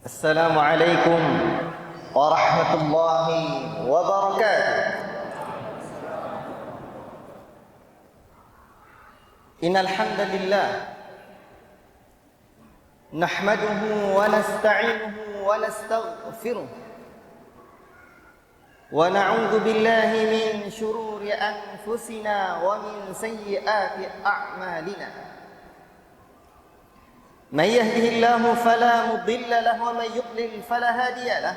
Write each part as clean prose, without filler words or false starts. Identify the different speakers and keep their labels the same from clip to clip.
Speaker 1: Assalamualaikum warahmatullahi wabarakatuh. Innal hamdalillah nahmaduhu wa nasta'inuhu wa nastaghfiruh wa na'udzu billahi min shururi anfusina wa min sayyiati a'malina. من يهده الله فلا مضل له ومن يضلل فلا هادي له.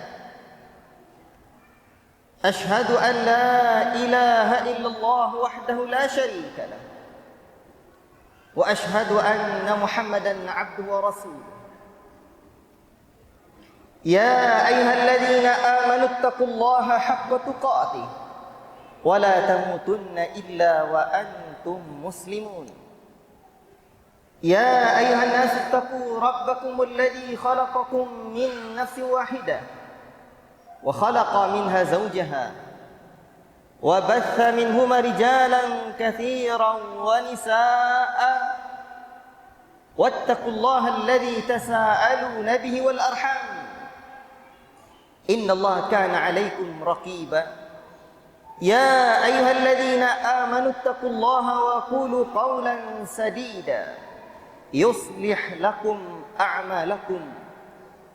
Speaker 1: أشهد أن لا إله إلا الله وحده لا شريك له وأشهد أن محمدا عبده ورسوله. يا أيها الذين آمنوا اتقوا الله حق تقاته ولا تموتن إلا وأنتم مسلمون. يا أيها الناس اتقوا ربكم الذي خلقكم من نفس واحدة وخلق منها زوجها وبث منهما رجالا كثيرا ونساء واتقوا الله الذي تساءلون به والأرحام إن الله كان عليكم رقيبا. يا أيها الذين آمنوا اتقوا الله وقولوا قولا سديدا يصلح لكم أعمالكم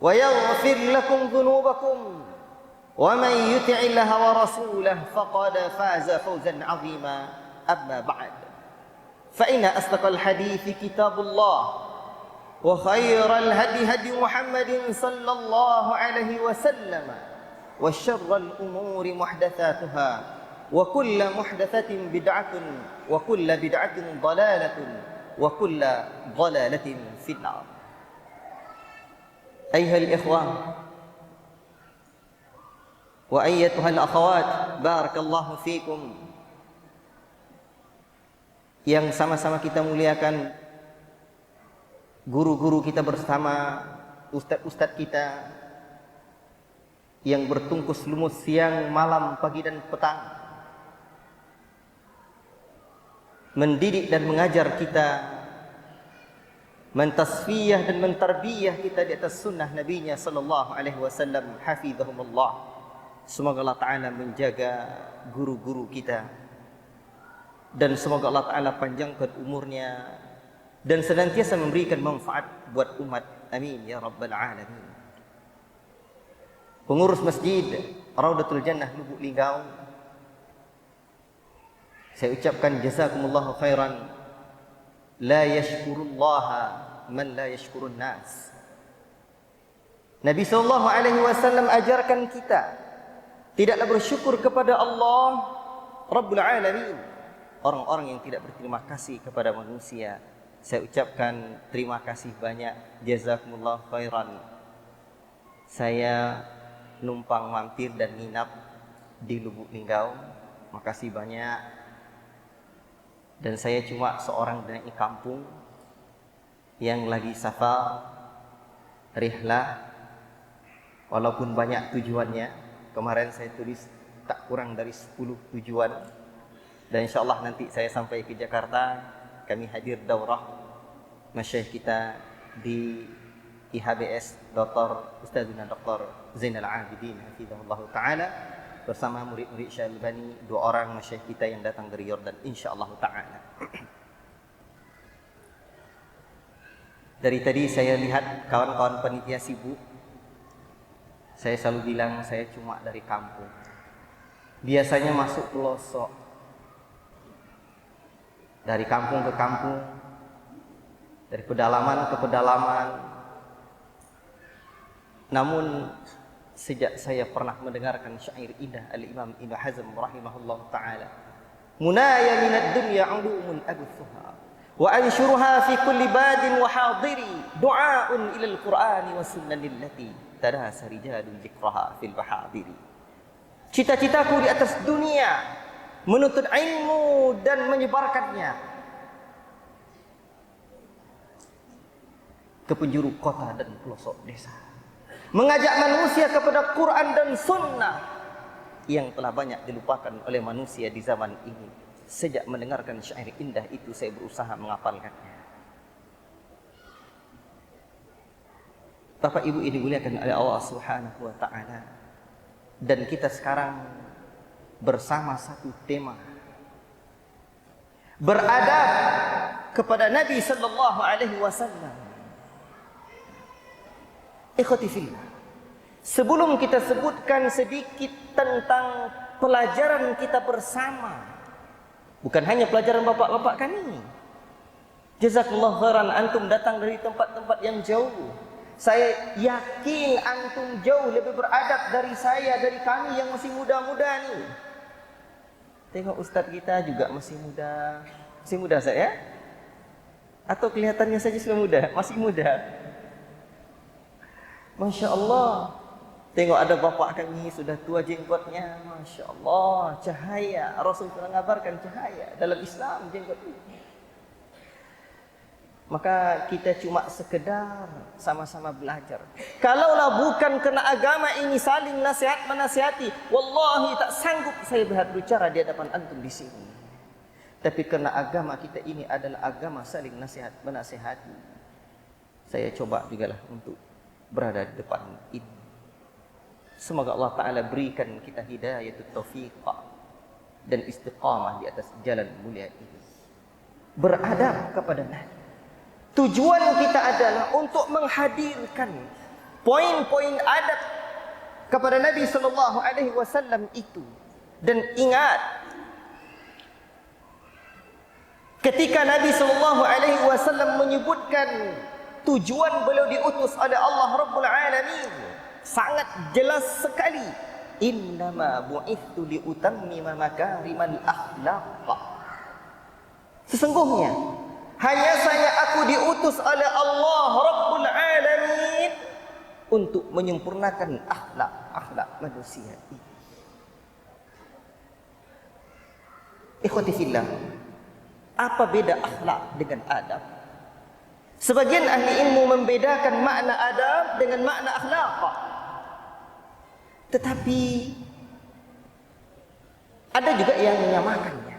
Speaker 1: ويغفر لكم ذنوبكم ومن يطع الله ورسوله فقد فاز فوزا عظيما. أما بعد فإن أصدق الحديث كتاب الله وخير الهدي هدي محمد صلى الله عليه وسلم وشر الأمور محدثاتها وكل محدثة بدعة وكل بدعة ضلالة وكل ضلالة في النار. أيها الإخوة وأيتها الأخوات بارك الله فيكم. Yang sama-sama kita muliakan guru-guru kita bersama, ustadz-ustadz kita yang bertungkus lumus siang, malam, pagi dan petang, mendidik dan mengajar kita, mentasfiyah dan mentarbiyah kita di atas sunnah Nabi-Nya sallallahu alaihi wasallam. Hafizahumullah. Semoga Allah Ta'ala menjaga guru-guru kita dan semoga Allah Ta'ala panjangkan umurnya dan senantiasa memberikan manfaat buat umat. Amin ya rabbal alamin. Pengurus Masjid Raudatul Jannah Lubuk Linggau, saya ucapkan jazakumullahu khairan. La yashkurullaha man la yashkurun nas. Nabi sallallahu alaihi wasallam ajarkan kita tidaklah bersyukur kepada Allah Rabbul Alamin, orang-orang yang tidak berterima kasih kepada manusia. Saya ucapkan terima kasih banyak, jazakumullahu khairan. Saya numpang mampir dan nginap di Lubuk Linggau, makasih banyak. Dan saya cuma seorang dai kampung yang lagi safar rihlah, walaupun banyak tujuannya. Kemarin saya tulis tak kurang dari 10 tujuan. Dan insyaAllah nanti saya sampai ke Jakarta, kami hadir daurah masyayikh kita di IHBS Dr. Ustadzuna Dr. Zainal Abidin hafizahullah ta'ala bersama murid-murid Syalbani, 2 orang masyayikh kita yang datang dari Yordan insyaallah taala. Dari tadi saya lihat kawan-kawan panitia sibuk. Saya selalu bilang saya cuma dari kampung. Biasanya masuk pelosok. Dari kampung ke kampung, dari pedalaman ke pedalaman. Namun sejak saya pernah mendengarkan syair indah Al-Imam Ibnu Hazm rahimahullah ta'ala, munaya minad dunya ulumun aguthuha wa anshuruha fi kulli badin wa hadiri du'aun ilal qur'ani wa sunnanil lati tadasa rijalun zikraha fil bahadiri. Cita-citaku di atas dunia menuntut ilmu dan menyebarkannya ke penjuru kota dan pelosok desa, mengajak manusia kepada Quran dan Sunnah yang telah banyak dilupakan oleh manusia di zaman ini. Sejak mendengarkan syair indah itu, saya berusaha menghafalkannya. Bapak Ibu ini dimuliakan oleh Allah Subhanahu wa taala. Dan kita sekarang bersama satu tema. Beradab kepada Nabi sallallahu alaihi wasallam. Ikhwati fillah. Sebelum kita sebutkan sedikit tentang pelajaran kita bersama, bukan hanya pelajaran bapak-bapak kami. Jazakallahu khairan, antum datang dari tempat-tempat yang jauh. Saya yakin antum jauh lebih beradab dari saya, dari kami yang masih muda-muda nih. Tengok ustaz kita juga masih muda. Masih muda saya? Atau kelihatannya saja sudah muda? Masih muda. Masya Allah. Tengok ada bapak kami sudah tua jenggotnya. Masya Allah. Cahaya. Rasul telah mengabarkan cahaya dalam Islam jenggot ini. Maka kita cuma sekedar sama-sama belajar. Kalaulah bukan kerana agama ini saling nasihat menasihati, wallahi tak sanggup saya berbicara di hadapan antum di sini. Tapi kerana agama kita ini adalah agama saling nasihat menasihati, saya coba jugalah untuk berada di depan ini. Semoga Allah Ta'ala berikan kita hidayah taufiq dan istiqamah di atas jalan mulia ini. Beradab kepada Nabi. Tujuan kita adalah untuk menghadirkan poin-poin adab kepada Nabi sallallahu alaihi wasallam itu. Dan ingat, ketika Nabi sallallahu alaihi wasallam menyebutkan tujuan beliau diutus oleh Allah Rabbul Alamin, sangat jelas sekali. Innama bu'ithu liutammima makarimal akhlaq. Sesungguhnya hanya saja aku diutus oleh Allah Rabbul Alamin untuk menyempurnakan akhlak manusia ini. Ikhwati fillah, apa beda akhlak dengan adab? Sebagian ahli ilmu membedakan makna adab dengan makna akhlak. Tetapi ada juga yang menyamakannya.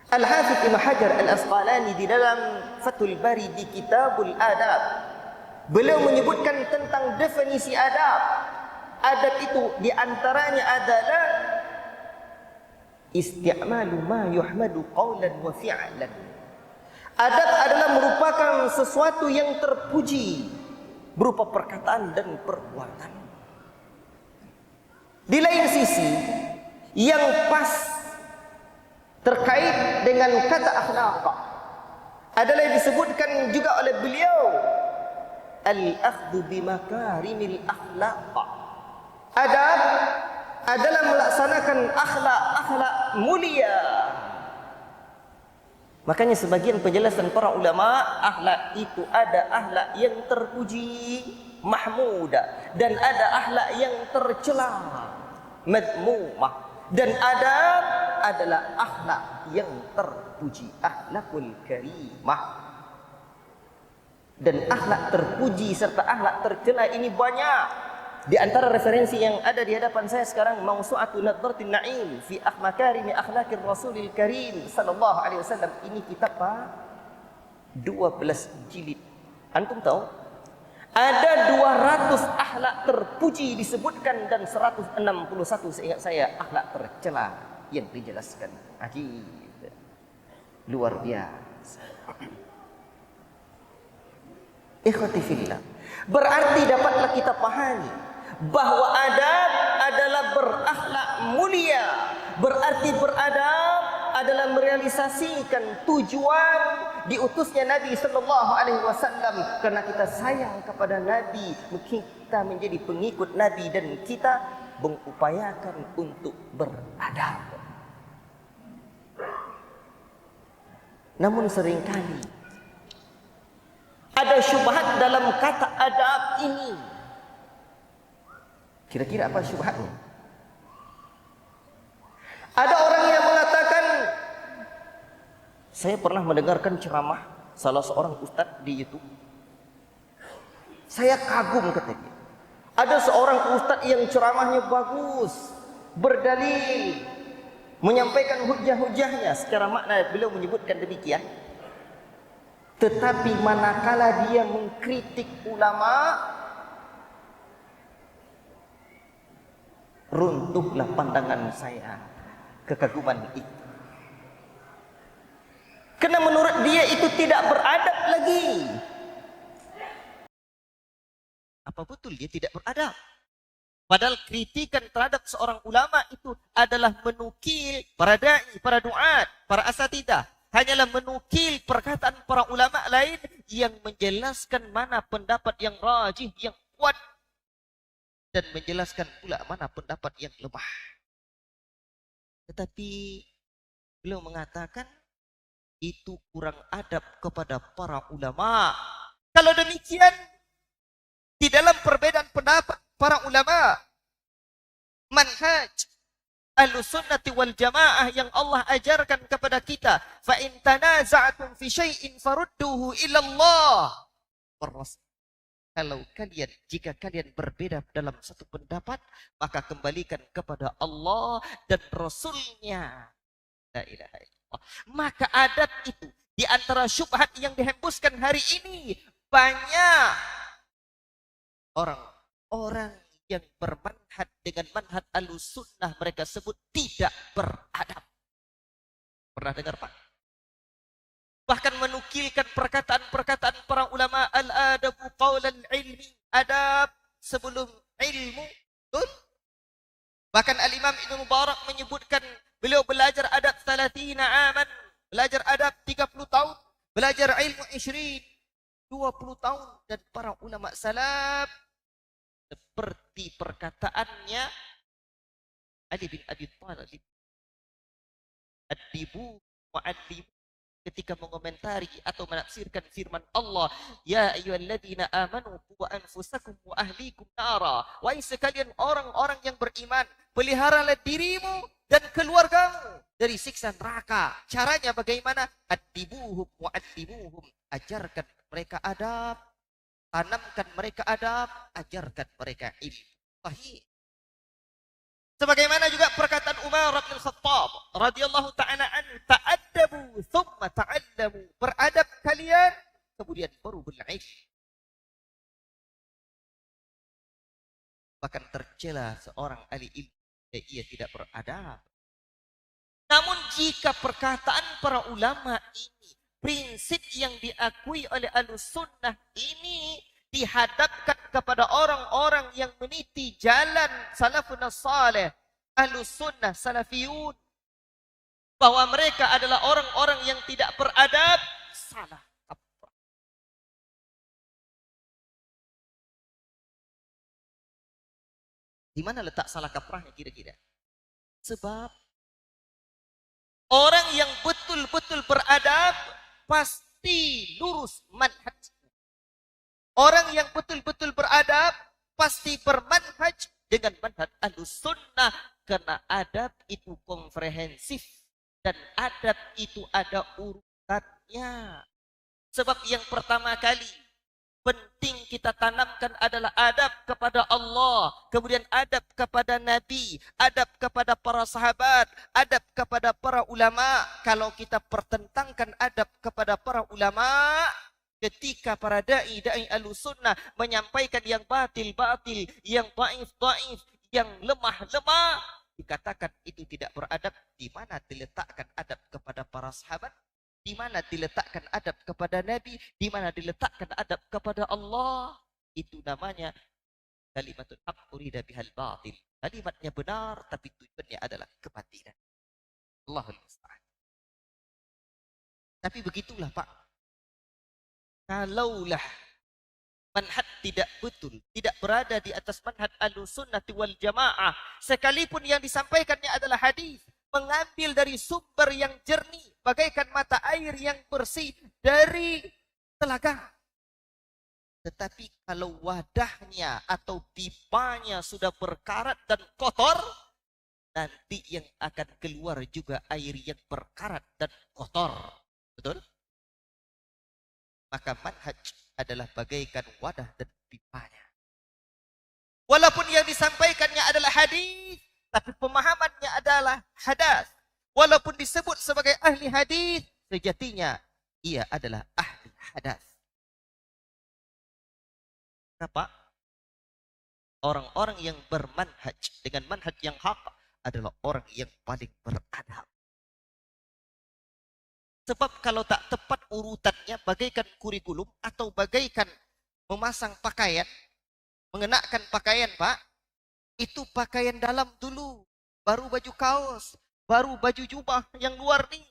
Speaker 1: Al-Hafidh Ibn Hajar Al-Asqalani di dalam Fathul Bari di Kitabul Adab, beliau menyebutkan tentang definisi adab. Adab itu diantaranya adalah isti'malu ma yuhmadu qawlan wa fi'lan. Adab adalah merupakan sesuatu yang terpuji berupa perkataan dan perbuatan. Di lain sisi, yang pas terkait dengan kata akhlaq adalah yang disebutkan juga oleh beliau, al-akhdhu bimakarimil akhlaq. Adab adalah melaksanakan akhlak mulia. Makanya sebagian penjelasan para ulama, akhlak itu ada akhlak yang terpuji, mahmudah, dan ada akhlak yang tercela, madmumah. Dan adab adalah akhlak yang terpuji, akhlakul karimah. Dan akhlak terpuji serta akhlak tercela ini banyak. Di antara referensi yang ada di hadapan saya sekarang, Mawsu'atu Nadratin Na'im fi makarimi akhlakir Rasulil Karim sallallahu alaihi wasallam. Ini kitab apa? 12 jilid. Antum tahu? Ada 200 akhlak terpuji disebutkan dan 161 seingat saya akhlak tercela yang dijelaskan. Ajib. Luar biasa. Ikhwati fillah. Berarti dapatlah kita pahami bahwa adab adalah berakhlak mulia. Berarti beradab adalah merealisasikan tujuan diutusnya Nabi sallallahu alaihi wasallam. Karena kita sayang kepada Nabi, kita menjadi pengikut Nabi dan kita mengupayakan untuk beradab. Namun seringkali ada syubhat dalam kata adab ini. Kira-kira apa syubhatnya? Ada orang yang mengatakan, saya pernah mendengarkan ceramah salah seorang ustadz di YouTube. Saya kagum katanya. Ada seorang ustadz yang ceramahnya bagus, berdalil, menyampaikan hujah-hujahnya. Secara makna beliau menyebutkan demikian. Tetapi manakala dia mengkritik ulama, runtuhlah pandangan saya kekaguman itu. Karena menurut dia itu tidak beradab lagi. Apa betul dia tidak beradab? Padahal kritikan terhadap seorang ulama itu adalah menukil para da'i, para duat, para asatidah. Hanyalah menukil perkataan para ulama lain yang menjelaskan mana pendapat yang rajih, yang kuat. Dan menjelaskan pula mana pendapat yang lemah. Tetapi beliau mengatakan itu kurang adab kepada para ulama. Kalau demikian, di dalam perbedaan pendapat para ulama, manhaj Ahlussunnati wal Jamaah yang Allah ajarkan kepada kita, fa in tanaza'tum fi syai'in farudduhu ila Allah war Rasul. Jika kalian berbeda dalam satu pendapat, maka kembalikan kepada Allah dan Rasulnya. La ilaha illallah. Maka adab itu di antara syubhat yang dihembuskan hari ini, banyak orang yang bermanhaj dengan manhaj Ahlussunnah mereka sebut tidak beradab. Pernah dengar Pak? Bahkan menukilkan perkataan-perkataan para ulama, al-adabu qawlan ilmi, adab sebelum ilmu. Betul? Bahkan Al-Imam Ibn Mubarak menyebutkan beliau belajar adab 30 aman, belajar adab 30 tahun, belajar ilmu 20 tahun. Dan para ulama salaf seperti perkataannya Ali bin Abi Thalib, ad-dibu wa'ad-dibu, ketika mengomentari atau menafsirkan firman Allah, ya ayyuhalladzina amanu qu anfusakum wa ahlikum nara. Wahai sekalian orang-orang yang beriman, peliharalah dirimu dan keluargamu dari siksa neraka. Caranya bagaimana? Ad-dibuhum wa'ad-dibuhum, ajarkan mereka adab, tanamkan mereka adab, ajarkan mereka ilmu. Sahih. Sebagaimana juga perkataan Umar bin Khattab radhiyallahu ta'ala anhu, ta'addabu thumma ta'allamu. Beradab kalian, kemudian baru berilmu. Bahkan tercela seorang ahli ilmu dan ia tidak beradab. Namun jika perkataan para ulama ini, prinsip yang diakui oleh Ahlussunnah ini dihadapkan kepada orang-orang yang meniti jalan salafun salih, Ahlussunnah, salafiyun, bahwa mereka adalah orang-orang yang tidak beradab, salah kaprah. Di mana letak salah kaprahnya kira-kira? Sebab orang yang betul-betul beradab pasti lurus manhaj. Orang yang betul-betul beradab pasti bermanhaj dengan manhaj Ahlussunnah, karena adab itu komprehensif dan adab itu ada urutannya. Sebab yang pertama kali penting kita tanamkan adalah adab kepada Allah, kemudian adab kepada Nabi, adab kepada para sahabat, adab kepada para ulama. Kalau kita pertentangkan adab kepada para ulama, ketika para da'i Ahlussunnah menyampaikan yang batil-batil, yang dhaif-dhaif, yang lemah-lemah, dikatakan itu tidak beradab. Di mana diletakkan adab kepada para sahabat? Di mana diletakkan adab kepada Nabi? Di mana diletakkan adab kepada Allah? Itu namanya kalimatul haq urida bihal batil. Kalimatnya benar tapi tujuannya adalah kebatilan. Allahul musta'an. Tapi begitulah Pak. Kalaulah manhaj tidak betul, tidak berada di atas manhaj Ahlussunnati wal Jamaah, sekalipun yang disampaikannya adalah hadis, mengambil dari sumber yang jernih, bagaikan mata air yang bersih dari telaga. Tetapi kalau wadahnya atau pipanya sudah berkarat dan kotor, nanti yang akan keluar juga air yang berkarat dan kotor. Betul? Maka manhaj adalah bagaikan wadah dan pipanya. Walaupun yang disampaikannya adalah hadis, tapi pemahamannya adalah hadas. Walaupun disebut sebagai ahli hadis, sejatinya ia adalah ahli
Speaker 2: hadath. Kenapa? Orang-orang yang bermanhaj dengan manhaj yang hak adalah orang yang paling beradab. Sebab kalau tak tepat urutannya bagaikan kurikulum atau bagaikan memasang pakaian, mengenakan pakaian, Pak, itu pakaian dalam dulu, baru baju kaos, baru baju jubah yang luar nih.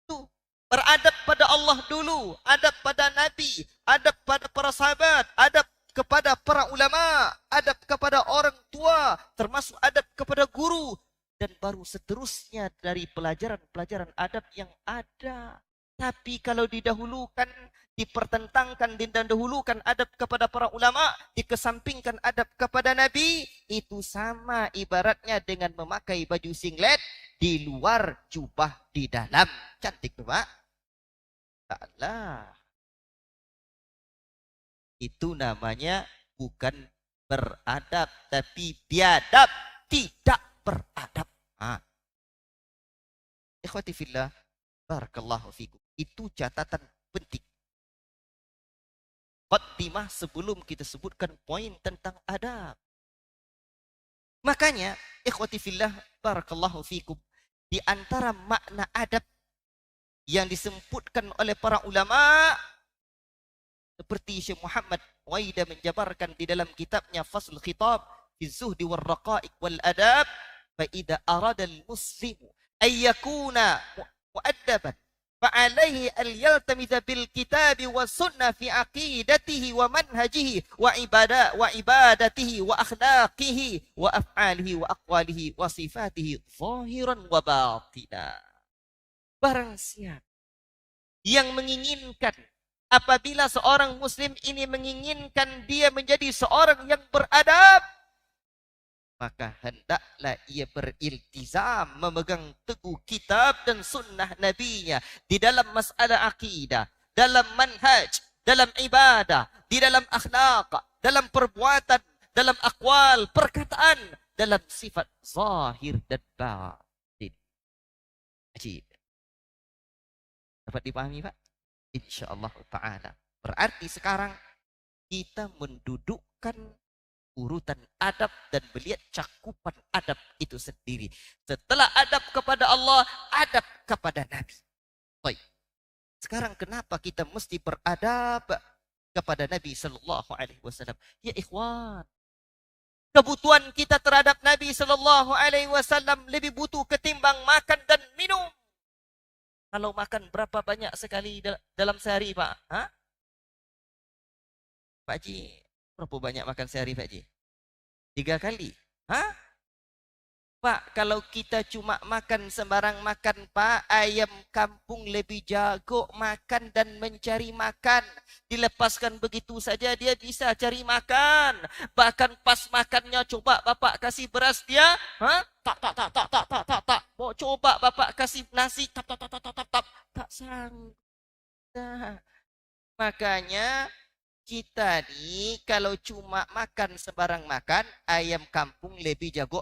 Speaker 2: Itu beradab pada Allah dulu, adab pada Nabi, adab pada para sahabat, adab kepada para ulama, adab kepada orang tua, termasuk adab kepada guru, dan baru seterusnya dari pelajaran-pelajaran adab yang ada. Tapi kalau didahulukan, dipertentangkan, didahulukan adab kepada para ulama, dikesampingkan adab kepada Nabi, itu sama ibaratnya dengan memakai baju singlet di luar, jubah di dalam. Cantik tuh, Pak? Taklah. Itu namanya bukan beradab, tapi biadab, tidak beradab. Ikhwati fillah, barakallahu fikum. Itu catatan penting. Qaddimah sebelum kita sebutkan poin tentang adab. Makanya, ikhwati fillah, barakallahu fikum, di antara makna adab yang disebutkan oleh para ulama, seperti Syekh Muhammad Waida menjabarkan di dalam kitabnya Faslul Khitab fi Zuhdi wal Raqaiq wal Adab, fa idza arada al muslimu ay yakuna muaddaban fa alayhi al yaltamiza bil kitabi was sunnah fi aqidatihi wa manhajihi wa ibadatihi wa akhlaqihi wa af'alihi wa aqwalihi wa sifatihi zahiran wa batina. Barang siapa yang menginginkan, apabila seorang muslim ini menginginkan dia menjadi seorang yang beradab, maka hendaklah ia beriltizam, memegang teguh kitab dan sunnah nabinya di dalam masalah akidah, dalam manhaj, dalam ibadah, di dalam akhlak, dalam perbuatan, dalam akwal, perkataan, dalam sifat zahir dan batin. Ajib. Dapat dipahami, Pak? InsyaAllah ta'ala. Berarti sekarang kita mendudukkan urutan adab dan melihat cakupan adab itu sendiri. Setelah adab kepada Allah, adab kepada Nabi. Baik. Sekarang kenapa kita mesti beradab kepada Nabi Sallallahu Alaihi Wasallam? Ya ikhwan, kebutuhan kita terhadap Nabi Sallallahu Alaihi Wasallam lebih butuh ketimbang makan dan minum. Kalau makan berapa banyak sekali dalam sehari, Pak? Hah? Pak Haji, berapa banyak makan sehari, Pak Haji? 3 kali. Hah? Pak, kalau kita cuma makan sembarang makan, Pak, ayam kampung lebih jago makan dan mencari makan. Dilepaskan begitu saja dia bisa cari makan. Bahkan pas makannya coba Bapak kasih beras dia, tak. Mau coba Bapak kasih nasi, tak sanggup. Nah, makanya kita nih kalau cuma makan sembarang makan, ayam kampung lebih jago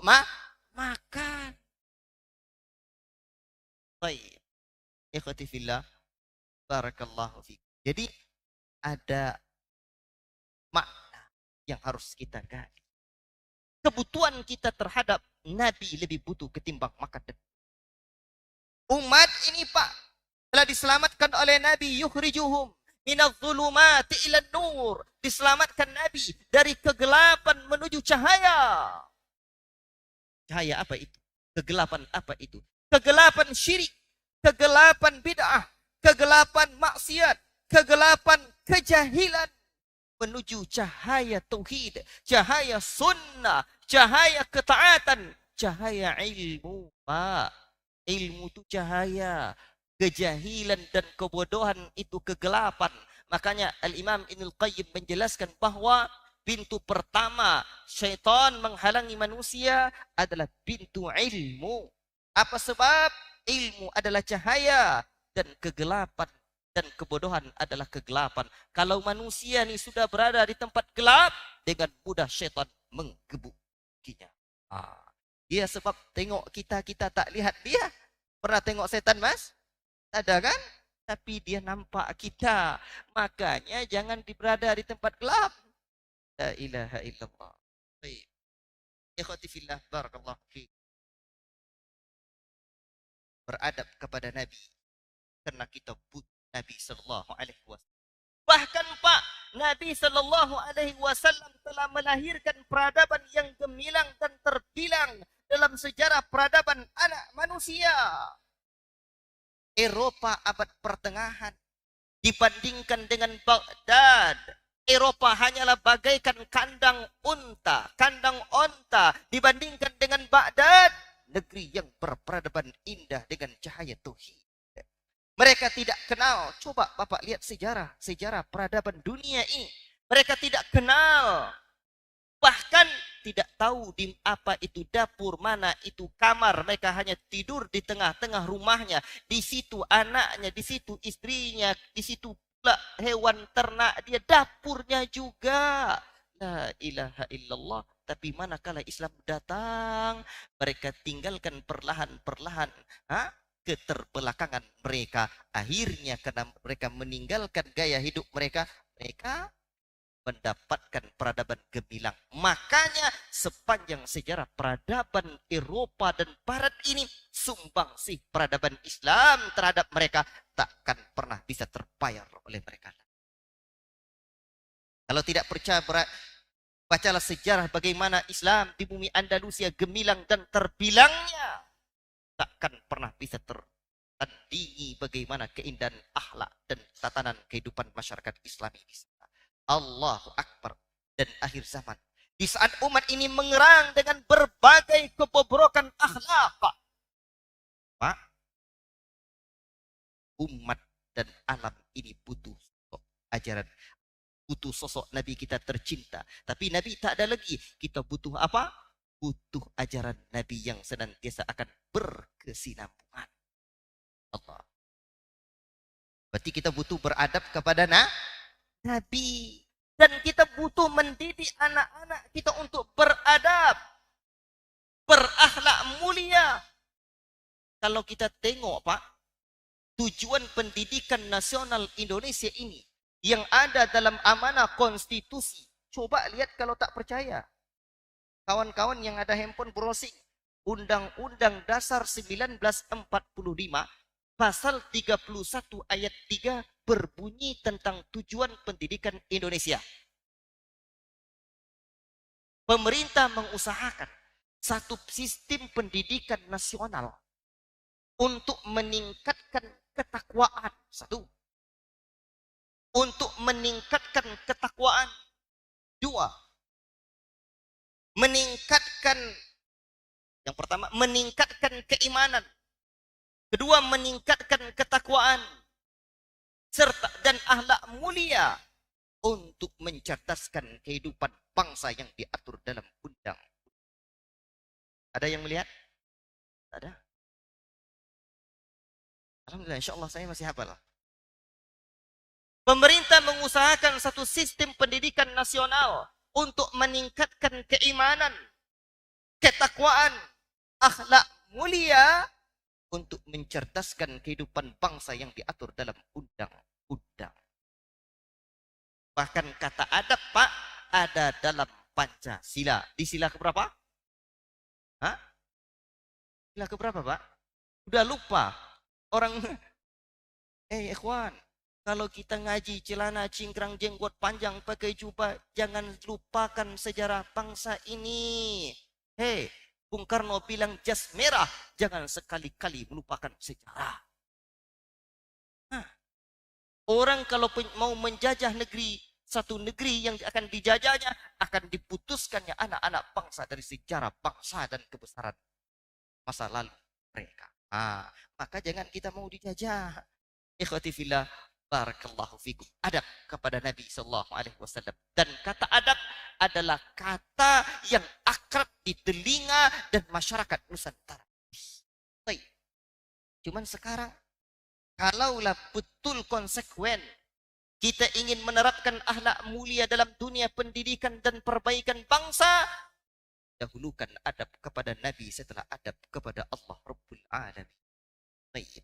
Speaker 2: makan. Baik. Ikhwati fillah, barakallahu fikum. Jadi ada makna yang harus kita gali. Kebutuhan kita terhadap Nabi lebih butuh ketimbang makan dan umat ini, Pak, telah diselamatkan oleh Nabi, yukhrijuhum minadh dhulumati ilan nur. Diselamatkan Nabi dari kegelapan menuju cahaya. Cahaya apa itu? Kegelapan apa itu? Kegelapan syirik, kegelapan bid'ah, kegelapan maksiat, kegelapan kejahilan menuju cahaya tauhid, cahaya sunnah, cahaya ketaatan, cahaya ilmu, Pak. Ilmu itu cahaya, kejahilan dan kebodohan itu kegelapan. Makanya Al-Imam Ibnul Qayyim menjelaskan bahwa pintu pertama syaitan menghalangi manusia adalah pintu ilmu. Apa sebab? Ilmu adalah cahaya dan kegelapan dan kebodohan adalah kegelapan. Kalau manusia ini sudah berada di tempat gelap, dengan mudah syaitan menggebukinya. Dia sebab tengok kita tak lihat dia. Pernah tengok setan, Mas? Ada kan? tapi dia nampak kita. Makanya jangan berada di tempat gelap. La ilaha illallah. Baik. Ikhwati fillah, barakallahu fi. Beradab kepada Nabi karena kita butuh Nabi sallallahu alaihi wasallam. Bahkan Pak, Nabi sallallahu alaihi wasallam telah melahirkan peradaban yang gemilang dan terbilang dalam sejarah peradaban anak manusia. Eropa abad pertengahan dibandingkan dengan Baghdad, Eropa hanyalah bagaikan kandang onta dibandingkan dengan Baghdad, negeri yang berperadaban indah dengan cahaya tauhid. Mereka tidak kenal, coba Bapak lihat sejarah peradaban dunia ini. Mereka tidak kenal, bahkan tidak tahu di apa itu dapur, mana itu kamar. Mereka hanya tidur di tengah-tengah rumahnya. Di situ anaknya, di situ istrinya, di situ pula hewan ternak dia, dapurnya juga. La ilaha illallah. Tapi manakala Islam datang, mereka tinggalkan perlahan-perlahan keterbelakangan mereka. Akhirnya karena mereka meninggalkan gaya hidup mereka, mereka mendapatkan peradaban gemilang. Makanya sepanjang sejarah peradaban Eropa dan Barat ini, sumbangsih peradaban Islam terhadap mereka takkan pernah bisa terbayar oleh mereka. Kalau tidak percaya, bacalah sejarah bagaimana Islam di bumi Andalusia gemilang dan terbilangnya. Takkan pernah bisa tertandingi bagaimana keindahan akhlak dan tatanan kehidupan masyarakat Islami di sana. Allahu Akbar. Dan akhir zaman, di saat umat ini mengerang dengan berbagai kebobrokan akhlak, Pak, umat dan alam ini butuh ajaran, butuh sosok Nabi kita tercinta. Tapi Nabi tak ada lagi. Kita butuh apa? Butuh ajaran Nabi yang senantiasa akan berkesinambungan. Allah. Berarti kita butuh beradab kepada Nabi. Dan kita butuh mendidik anak-anak kita untuk beradab, berakhlak mulia. Kalau kita tengok Pak, tujuan pendidikan nasional Indonesia ini yang ada dalam amanah konstitusi. Coba lihat kalau tak percaya. Kawan-kawan yang ada handphone browsing. Undang-Undang Dasar 1945 pasal 31 ayat 3 berbunyi tentang tujuan pendidikan Indonesia. Pemerintah mengusahakan satu sistem pendidikan nasional untuk meningkatkan ketakwaan. Satu. Untuk meningkatkan ketakwaan. Dua. Meningkatkan, yang pertama, meningkatkan keimanan. Kedua, meningkatkan ketakwaan. Serta dan akhlak mulia untuk mencerdaskan kehidupan bangsa yang diatur dalam undang. Ada yang melihat? Ada. Alhamdulillah, insya Allah saya masih hafal. Pemerintah mengusahakan satu sistem pendidikan nasional untuk meningkatkan keimanan, ketakwaan, akhlak mulia untuk mencerdaskan kehidupan bangsa yang diatur dalam undang-undang. Bahkan kata adab Pak ada dalam Pancasila. Di sila keberapa? Hah? Sila keberapa Pak? Udah lupa. Orang, ikhwan, kalau kita ngaji celana cingkrang jenggot panjang pakai jubah, jangan lupakan sejarah bangsa ini. Hei, Bung Karno bilang jas merah, jangan sekali-kali melupakan sejarah. Orang kalau mau menjajah negeri, satu negeri yang akan dijajahnya, akan diputuskannya anak-anak bangsa dari sejarah bangsa dan kebesaran masa lalu mereka. Maka jangan kita mau dijajah. Ikhwati fillah, barakallahu fikum. Adab kepada Nabi sallallahu alaihi wasallam. Dan kata adab adalah kata yang akrab di telinga dan masyarakat Nusantara. Baik. Cuman sekarang, kalaulah betul konsekuen kita ingin menerapkan akhlak mulia dalam dunia pendidikan dan perbaikan bangsa, dahulukan adab kepada Nabi setelah adab kepada Allah Rabbul Alamin. Baik.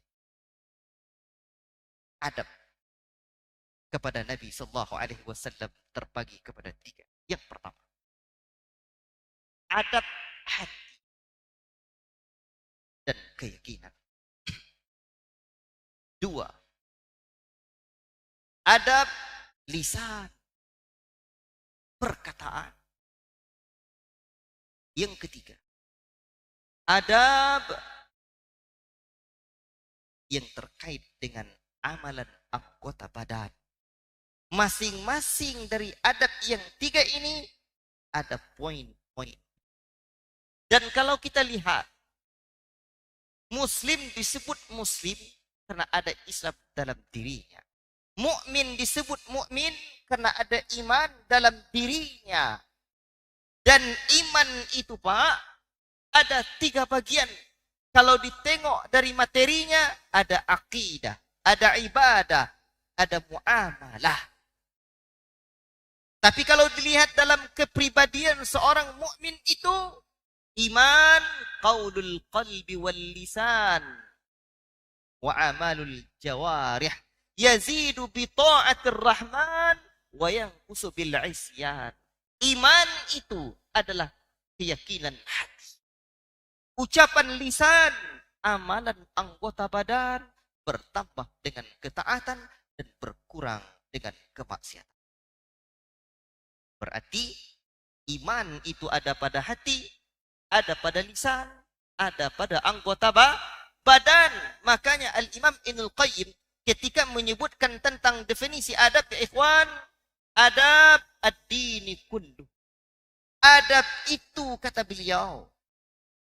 Speaker 2: adab kepada Nabi Sallallahu Alaihi Wasallam terbagi kepada 3. Yang pertama, adab hati dan keyakinan. 2, adab lisan, perkataan. Yang ketiga, adab yang terkait dengan amalan anggota badan. Masing-masing dari adab yang 3 ini ada poin-poin. Dan kalau kita lihat, Muslim disebut Muslim karena ada Islam dalam dirinya. Mukmin disebut mukmin karena ada iman dalam dirinya. Dan iman itu, Pak, ada 3 bagian. Kalau ditengok dari materinya, ada akidah, ada ibadah, ada muamalah. Tapi kalau dilihat dalam kepribadian seorang mukmin itu, iman, qaulul qalbi wal lisan, wa amalul jawarih, yazidu bi ta'atir rahman, wa yanqusu bil isyan. Iman itu adalah keyakinan hati. Ucapan lisan, amalan anggota badan bertambah dengan ketaatan dan berkurang dengan kemaksiatan. Berarti iman itu ada pada hati, ada pada lisan, ada pada anggota badan. Makanya Al-Imam Ibnul Qayyim ketika menyebutkan tentang definisi adab, ya ikhwan, adab ad-dini kullu. Adab itu, kata beliau,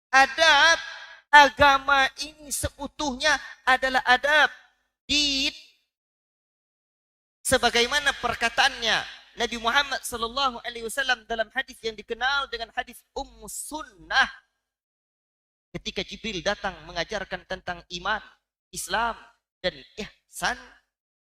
Speaker 2: adab agama ini seutuhnya adalah adab din. Sebagaimana perkataannya Nabi Muhammad sallallahu alaihi wasallam dalam hadis yang dikenal dengan hadis Ummus Sunnah. Ketika Jibril datang mengajarkan tentang iman, Islam, dan ihsan,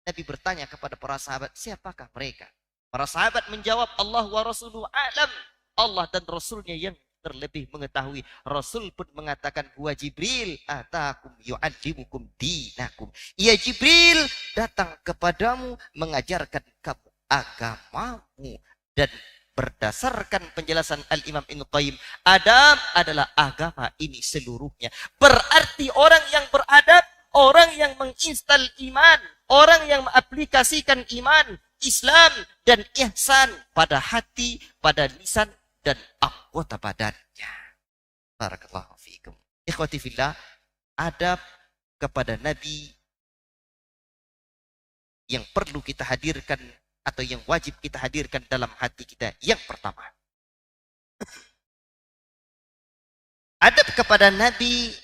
Speaker 2: Nabi bertanya kepada para sahabat, siapakah mereka? Para sahabat menjawab, Allah wa rasuluhu alam. Allah dan Rasulnya yang terlebih mengetahui. Rasul pun mengatakan, huwa Jibril atakum yu'allimukum dinakum. Ya Jibril datang kepadamu mengajarkan kamu agamamu. Dan berdasarkan penjelasan Al-Imam Ibnul Qayyim, adab adalah agama ini seluruhnya. Berarti orang yang beradab, orang yang menginstal iman, orang yang mengaplikasikan iman, Islam, dan ihsan pada hati, pada lisan, dan anggota badannya. Barakallahu fiikum. Ikhwati fillah, adab kepada Nabi yang perlu kita hadirkan atau yang wajib kita hadirkan dalam hati kita. Yang pertama, adab kepada Nabi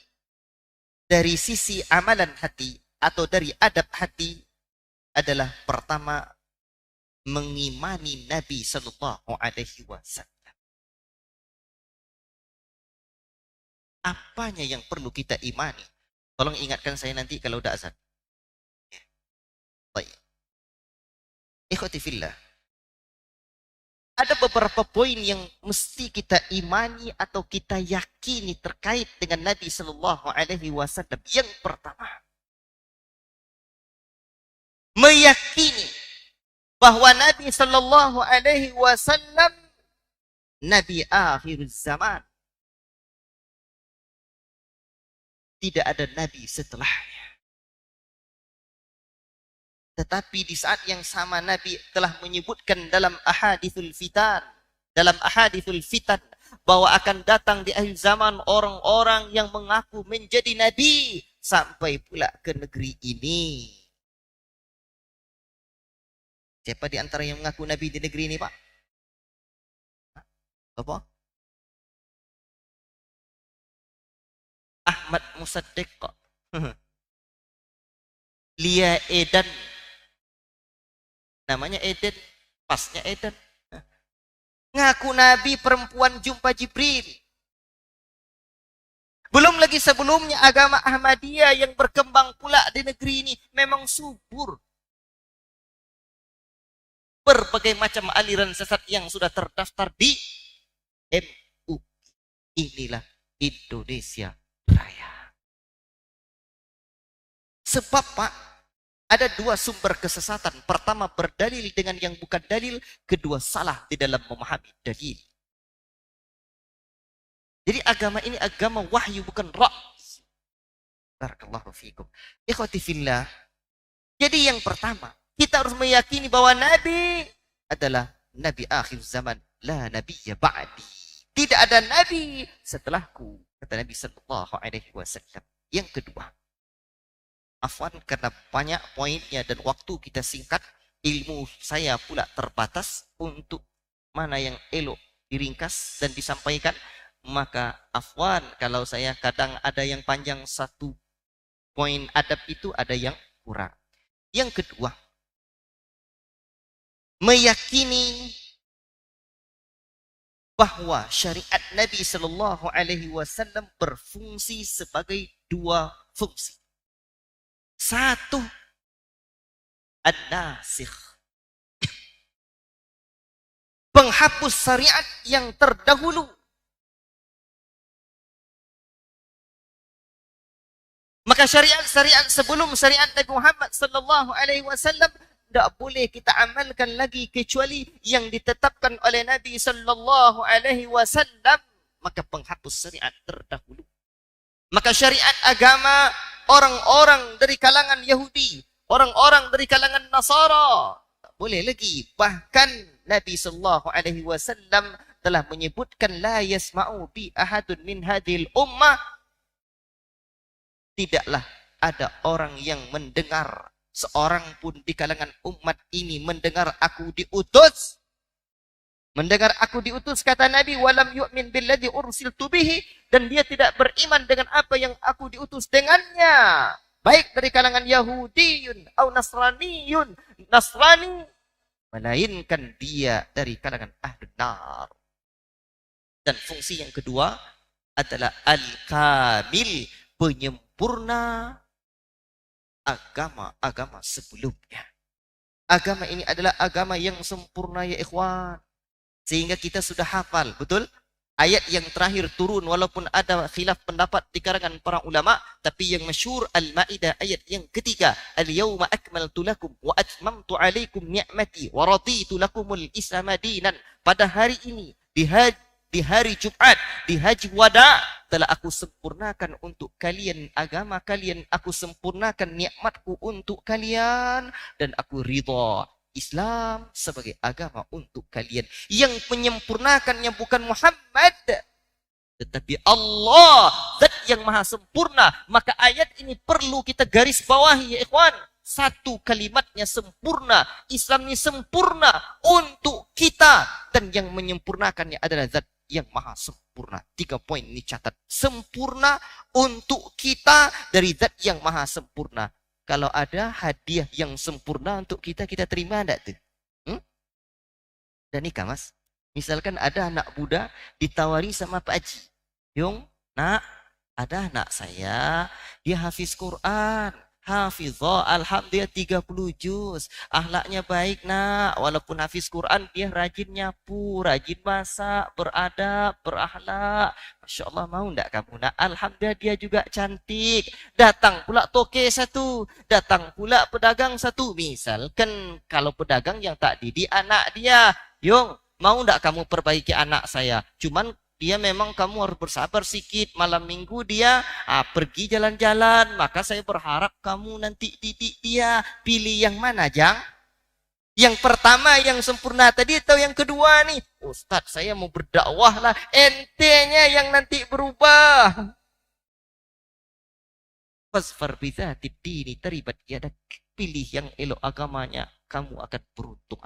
Speaker 2: dari sisi amalan hati atau dari adab hati adalah pertama, mengimani Nabi Sallallahu Alaihi Wasallam. Apanya yang perlu kita imani? Tolong ingatkan saya nanti kalau udah azan. Baik. Ikhwati fillah, ada beberapa poin yang mesti kita imani atau kita yakini terkait dengan Nabi Sallallahu Alaihi Wasallam. Yang pertama, meyakini bahwa Nabi Sallallahu Alaihi Wasallam Nabi akhir zaman. Tidak ada Nabi setelahnya. Tetapi di saat yang sama Nabi telah menyebutkan dalam ahadithul fitan, bahwa akan datang di akhir zaman orang-orang yang mengaku menjadi Nabi sampai pula ke negeri ini. Siapa di antara yang mengaku Nabi di negeri ini, Pak? Apa? Ahmad Musaddiq. Lia Eden. Namanya Eden. Pasnya Eden. Ngaku Nabi perempuan jumpa Jibril. Belum lagi sebelumnya agama Ahmadiyah yang berkembang pula di negeri ini memang subur. Berbagai macam aliran sesat yang sudah terdaftar di MUI. Inilah Indonesia Raya. Sebab Pak, Ada dua sumber kesesatan. Pertama, berdalil dengan yang bukan dalil. Kedua, salah di dalam memahami dalil. Jadi agama ini agama wahyu, bukan ra's. Barakallahu fiikum. Ikhwati fillah. Jadi yang pertama, kita harus meyakini bahwa Nabi adalah Nabi akhir zaman. La nabiyya ba'di. Tidak ada Nabi setelahku. Kata Nabi sallallahu alaihi wasallam. Yang kedua, afwan karena banyak poinnya dan waktu kita singkat, ilmu saya pula terbatas untuk mana yang elok diringkas dan disampaikan, maka afwan kalau saya kadang ada yang panjang satu poin adab itu, ada yang kurang. Yang kedua, meyakini bahwa syariat Nabi Shallallahu Alaihi Wasallam berfungsi sebagai dua fungsi. Satu, an-nasikh, penghapus syariat yang terdahulu. Maka syariat-syariat sebelum syariat Nabi Muhammad Sallallahu Alaihi Wasallam tidak boleh kita amalkan lagi kecuali yang ditetapkan oleh Nabi Sallallahu Alaihi Wasallam. Maka penghapus syariat terdahulu. Maka syariat agama orang-orang dari kalangan Yahudi, orang-orang dari kalangan Nasara, tak boleh lagi. Bahkan Nabi Sallallahu Alaihi Wasallam telah menyebutkan la yasma'u bi ahadun min hadhil ummah. Tidaklah ada orang yang mendengar, seorang pun di kalangan umat ini mendengar aku diutus. Mendengar aku diutus, kata Nabi, walam yu'min billadzi ursiltu bihi, dan dia tidak beriman dengan apa yang aku diutus dengannya. Baik dari kalangan Yahudiyun atau Nasrani, melainkan dia dari kalangan ahlun nar. Dan fungsi yang kedua adalah al-kamil, penyempurna agama-agama sebelumnya. Agama ini adalah agama yang sempurna ya ikhwan. Sehingga kita sudah hafal, betul? Ayat yang terakhir turun walaupun ada khilaf pendapat di kalangan para ulama, tapi yang masyhur Al-Maidah ayat yang ketiga, Al-yawma akmaltu lakum wa atmamtu alaikum ni'mati wa raditu lakumul Islam dinan. Pada hari ini di hari Jumat, di haji wada, telah aku sempurnakan untuk kalian agama kalian, aku sempurnakan nikmatku untuk kalian, dan aku ridha Islam sebagai agama untuk kalian. Yang menyempurnakannya bukan Muhammad, tetapi Allah, zat yang maha sempurna. Maka ayat ini perlu kita garis bawahi ya ikhwan. Satu, kalimatnya sempurna, Islam ini sempurna untuk kita, dan yang menyempurnakannya adalah zat yang maha sempurna. 3 poin ini catat. Sempurna untuk kita dari zat yang maha sempurna. Kalau ada hadiah yang sempurna untuk kita, kita terima enggak tuh? Dan nikah mas. Misalkan ada anak muda ditawari sama Pak Haji. Yung, nak, ada anak saya, dia hafiz Quran. Hafizah, alhamdulillah 30 juz. Akhlaknya baik nak. Walaupun hafiz Quran, dia rajin nyapu, rajin masak, beradab, berakhlak. Masya Allah, mau enggak kamu nak? Alhamdulillah dia juga cantik. Datang pula toke satu. Datang pula pedagang satu. Misalkan kalau pedagang yang tak didik anak dia. Yung, mau enggak kamu perbaiki anak saya? Cuman dia memang kamu harus bersabar sedikit. Malam minggu dia pergi jalan-jalan. Maka saya berharap kamu nanti didik dia. Pilih yang mana, Jang? Yang pertama yang sempurna tadi atau yang kedua nih? Ustadz, saya mau berdakwah lah. Ente-nya yang nanti berubah. Fasfar bidzatid dini taribat yadak. Pilih yang elok agamanya. Kamu akan beruntung.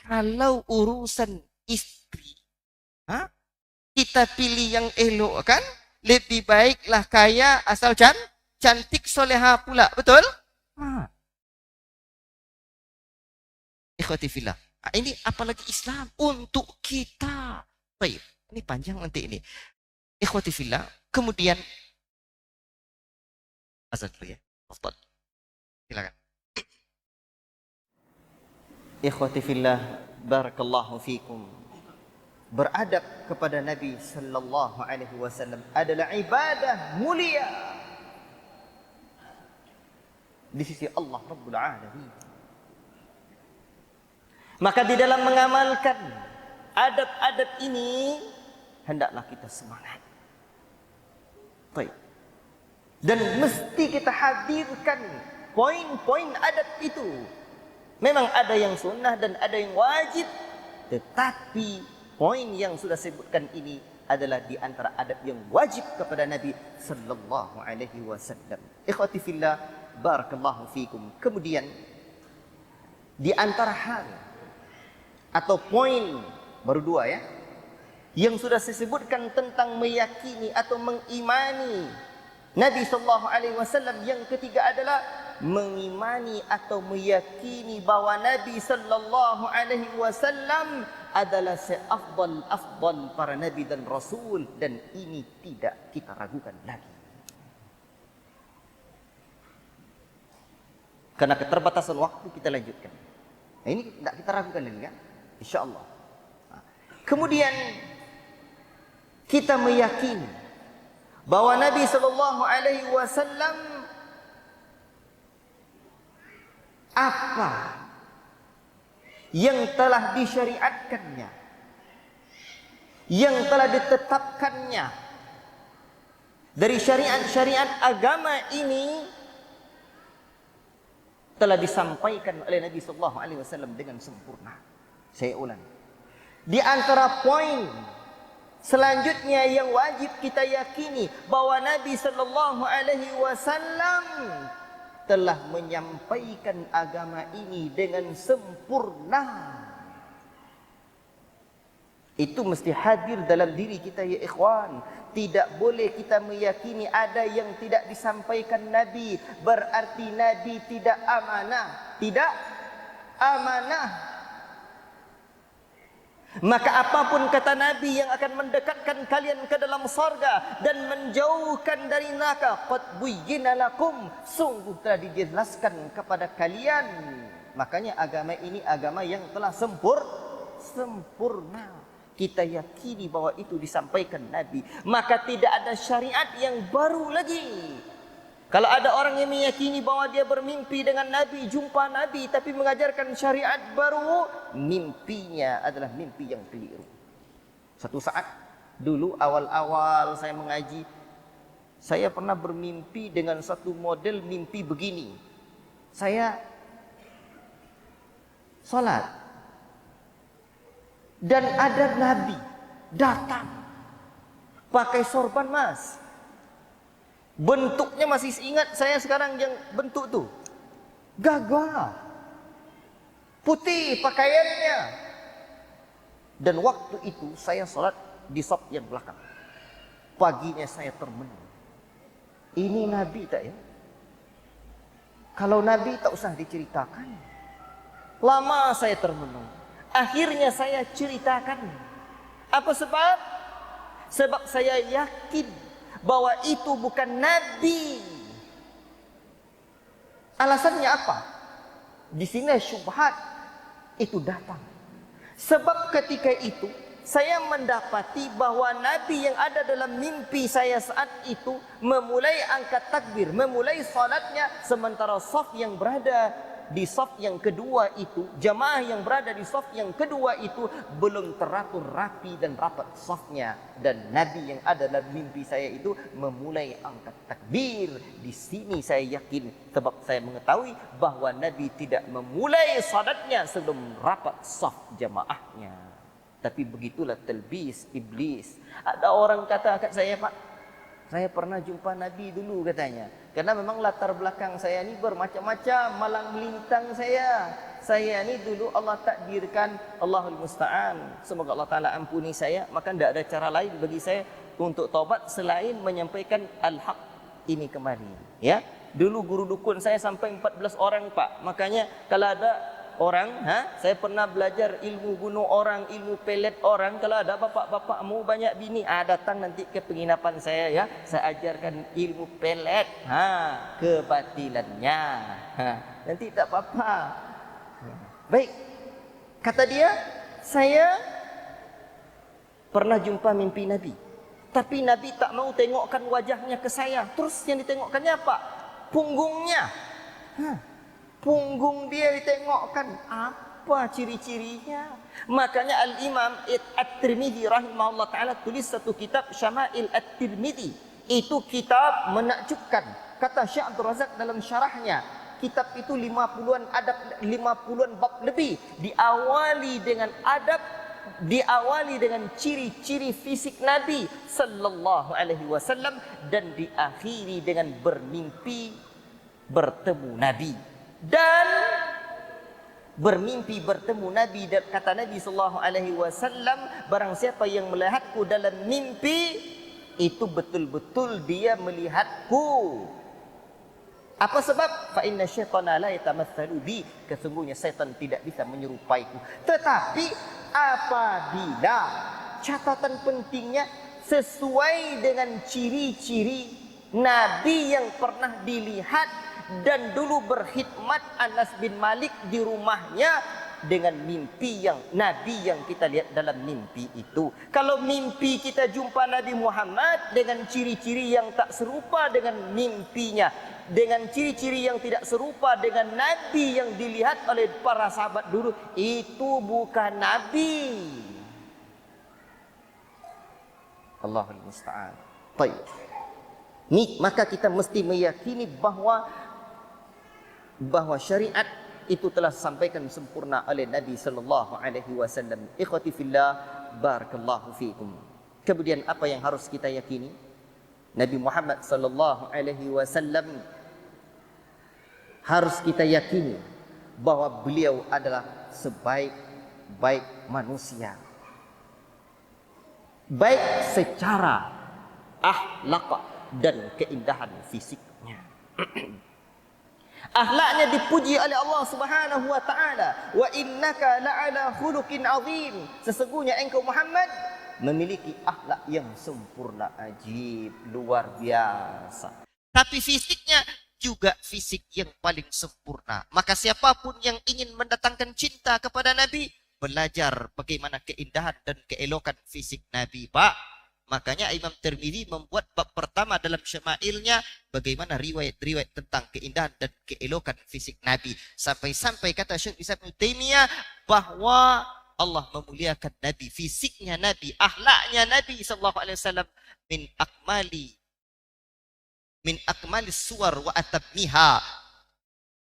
Speaker 2: Kalau urusan istri, kita pilih yang elok kan? Lebih baiklah kaya asal cantik soleha pula. Betul? Ikhwati fillah. Ini apalagi Islam untuk kita. Baik, ini panjang nanti ini. Ikhwati fillah. Kemudian azan dulu ya. Ustaz. Silakan.
Speaker 1: Ikhwati fillah, barakallahu fikum. Beradab kepada Nabi sallallahu alaihi wasallam adalah ibadah mulia. di sisi Allah Rabbul Alamin. Maka di dalam mengamalkan adab-adab ini hendaklah kita semangat. Baik. Dan mesti kita hadirkan poin-poin adab itu. Memang ada yang sunnah dan ada yang wajib, tetapi poin yang sudah sebutkan ini adalah di antara adab yang wajib kepada Nabi sallallahu alaihi wasallam. Ikhwati fillah, barakallahu fikum. Kemudian di antara hal atau poin baru dua ya, yang sudah saya sebutkan tentang meyakini atau mengimani Nabi sallallahu alaihi wasallam, yang ketiga adalah mengimani atau meyakini bahwa Nabi sallallahu alaihi wasallam adalah seafdal para nabi dan rasul, dan ini tidak kita ragukan lagi. Karena keterbatasan waktu kita lanjutkan. Nah, ini tidak kita ragukan lagi kan? Insyaallah. Kemudian kita meyakini bahwa Nabi sallallahu alaihi wasallam apa yang telah disyariatkannya, yang telah ditetapkannya dari syariat-syariat agama ini telah disampaikan oleh Nabi sallallahu alaihi wasallam dengan sempurna. Saya ulang. Di antara poin selanjutnya yang wajib kita yakini bahwa Nabi sallallahu alaihi wasallam telah menyampaikan agama ini dengan sempurna. Itu mesti hadir dalam diri kita ya ikhwan. Tidak boleh kita meyakini ada yang tidak disampaikan Nabi, berarti Nabi tidak amanah. Tidak amanah. Maka apapun kata Nabi yang akan mendekatkan kalian ke dalam surga dan menjauhkan dari neraka, qad buyyina lakum, sungguh telah dijelaskan kepada kalian. Makanya agama ini agama yang telah sempurna. Kita yakini bahwa itu disampaikan Nabi. Maka tidak ada syariat yang baru lagi. Kalau ada orang yang meyakini bahwa dia bermimpi dengan Nabi, jumpa Nabi, tapi mengajarkan syariat baru, mimpinya adalah mimpi yang keliru. Satu saat, dulu awal-awal saya mengaji, saya pernah bermimpi dengan satu model mimpi begini. Saya salat, dan ada Nabi datang pakai sorban mas. Bentuknya masih ingat saya sekarang yang bentuk tu. Gagah. Putih pakaiannya. Dan waktu itu saya salat di saf yang belakang. Paginya saya termenung. Ini Nabi tak ya? Kalau Nabi tak usah diceritakan. Lama saya termenung. Akhirnya saya ceritakan. Apa sebab? Sebab saya yakin bahwa itu bukan Nabi. Alasannya apa? Di sini syubhat itu datang. Sebab ketika itu saya mendapati bahwa Nabi yang ada dalam mimpi saya saat itu memulai angkat takbir, memulai salatnya, sementara saf yang berada di saf yang kedua itu, jamaah yang berada di saf yang kedua itu belum teratur rapi dan rapat safnya, dan Nabi yang ada dalam mimpi saya itu memulai angkat takbir. Di sini saya yakin sebab saya mengetahui bahwa Nabi tidak memulai salatnya sebelum rapat saf jamaahnya. Tapi begitulah talbis iblis. Ada orang kata kat saya, Pak, saya pernah jumpa Nabi dulu katanya. Karena memang latar belakang saya ni bermacam-macam, malang melintang saya. Saya ni dulu Allah takdirkan, Allahul Musta'an. Semoga Allah Ta'ala ampuni saya. Maka tidak ada cara lain bagi saya untuk taubat selain menyampaikan al-haq ini kembali. Ya, dulu guru dukun saya sampai 14 orang Pak. Makanya kalau ada orang, saya pernah belajar ilmu bunuh orang, ilmu pelet orang. Kalau ada bapak-bapakmu banyak bini, datang nanti ke penginapan saya ya. Saya ajarkan ilmu pelet, kebatilannya. Nanti tak apa-apa. Baik. Kata dia, saya pernah jumpa mimpi Nabi. Tapi Nabi tak mau tengokkan wajahnya ke saya. Terus yang ditengokkannya apa? Punggungnya. Punggung dia ditengokkan, apa ciri-cirinya? Makanya Al-Imam At-Tirmidzi rahimahullah ta'ala tulis satu kitab Syama'il At-Tirmidzi. Itu kitab menakjubkan. Kata Syekh Abdul Razak dalam syarahnya, kitab itu 50-an adab, 50-an bab lebih. Diawali dengan adab, diawali dengan ciri-ciri fisik Nabi sallallahu alaihi wasallam, dan diakhiri dengan bermimpi bertemu Nabi. Dan bermimpi bertemu Nabi, dan kata Nabi sallallahu alaihi wasallam, barang siapa yang melihatku dalam mimpi, itu betul-betul dia melihatku. Apa sebab? Fa inna syaitana la yatamatsalu bi, kesungguhnya syaitan tidak bisa menyerupaiku. Tetapi apabila, catatan pentingnya, sesuai dengan ciri-ciri Nabi yang pernah dilihat dan dulu berkhidmat Anas bin Malik di rumahnya dengan mimpi yang Nabi yang kita lihat dalam mimpi itu. Kalau mimpi kita jumpa Nabi Muhammad dengan ciri-ciri yang tak serupa dengan mimpinya, dengan ciri-ciri yang tidak serupa dengan Nabi yang dilihat oleh para sahabat dulu, itu bukan Nabi. Allahul musta'an. Baik. Ni maka kita mesti meyakini bahwa syariat itu telah disampaikan sempurna oleh Nabi sallallahu alaihi wasallam. Ikhwati fillah, barakallahu fiikum. Kemudian apa yang harus kita yakini? Nabi Muhammad sallallahu alaihi wasallam harus kita yakini bahwa beliau adalah sebaik-baik manusia. Baik secara akhlak dan keindahan fisiknya. Akhlaknya dipuji oleh Allah Subhanahu wa taala. Wa innaka la'ala khuluqin azim. Sesungguhnya engkau Muhammad memiliki akhlak yang sempurna, ajib, luar biasa.
Speaker 2: Tapi fisiknya juga fisik yang paling sempurna. Maka siapapun yang ingin mendatangkan cinta kepada Nabi, belajar bagaimana keindahan dan keelokan fisik Nabi, Pak. Makanya Imam Tirmidzi membuat bab pertama dalam syama'ilnya bagaimana riwayat-riwayat tentang keindahan dan keelokan fisik Nabi. Sampai-sampai kata Syekh Islam Ibnu Taimiyah bahwa Allah memuliakan Nabi, fisiknya Nabi, akhlaknya Nabi sallallahu alaihi wasallam min akmali suwar wa atammiha,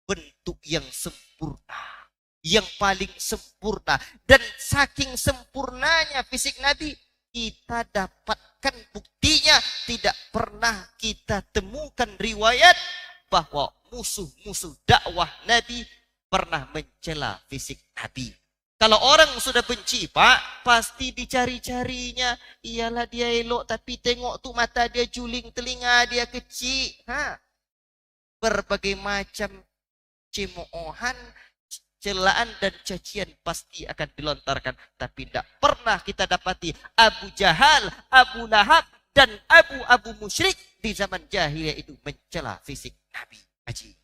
Speaker 2: bentuk yang sempurna, yang paling sempurna. Dan saking sempurnanya fisik Nabi, kita dapatkan buktinya, tidak pernah kita temukan riwayat bahwa musuh-musuh dakwah Nabi pernah mencela fisik Nabi. Kalau orang sudah benci, Pak, pasti dicari-carinya. Iyalah dia elok, tapi tengok tuh mata dia juling, telinga dia kecil. Berbagai macam cemoohan, celaan dan cacian pasti akan dilontarkan. Tapi tidak pernah kita dapati Abu Jahal, Abu Lahab, dan Abu musyrik di zaman jahiliyah itu mencela fisik Nabi. Ajib.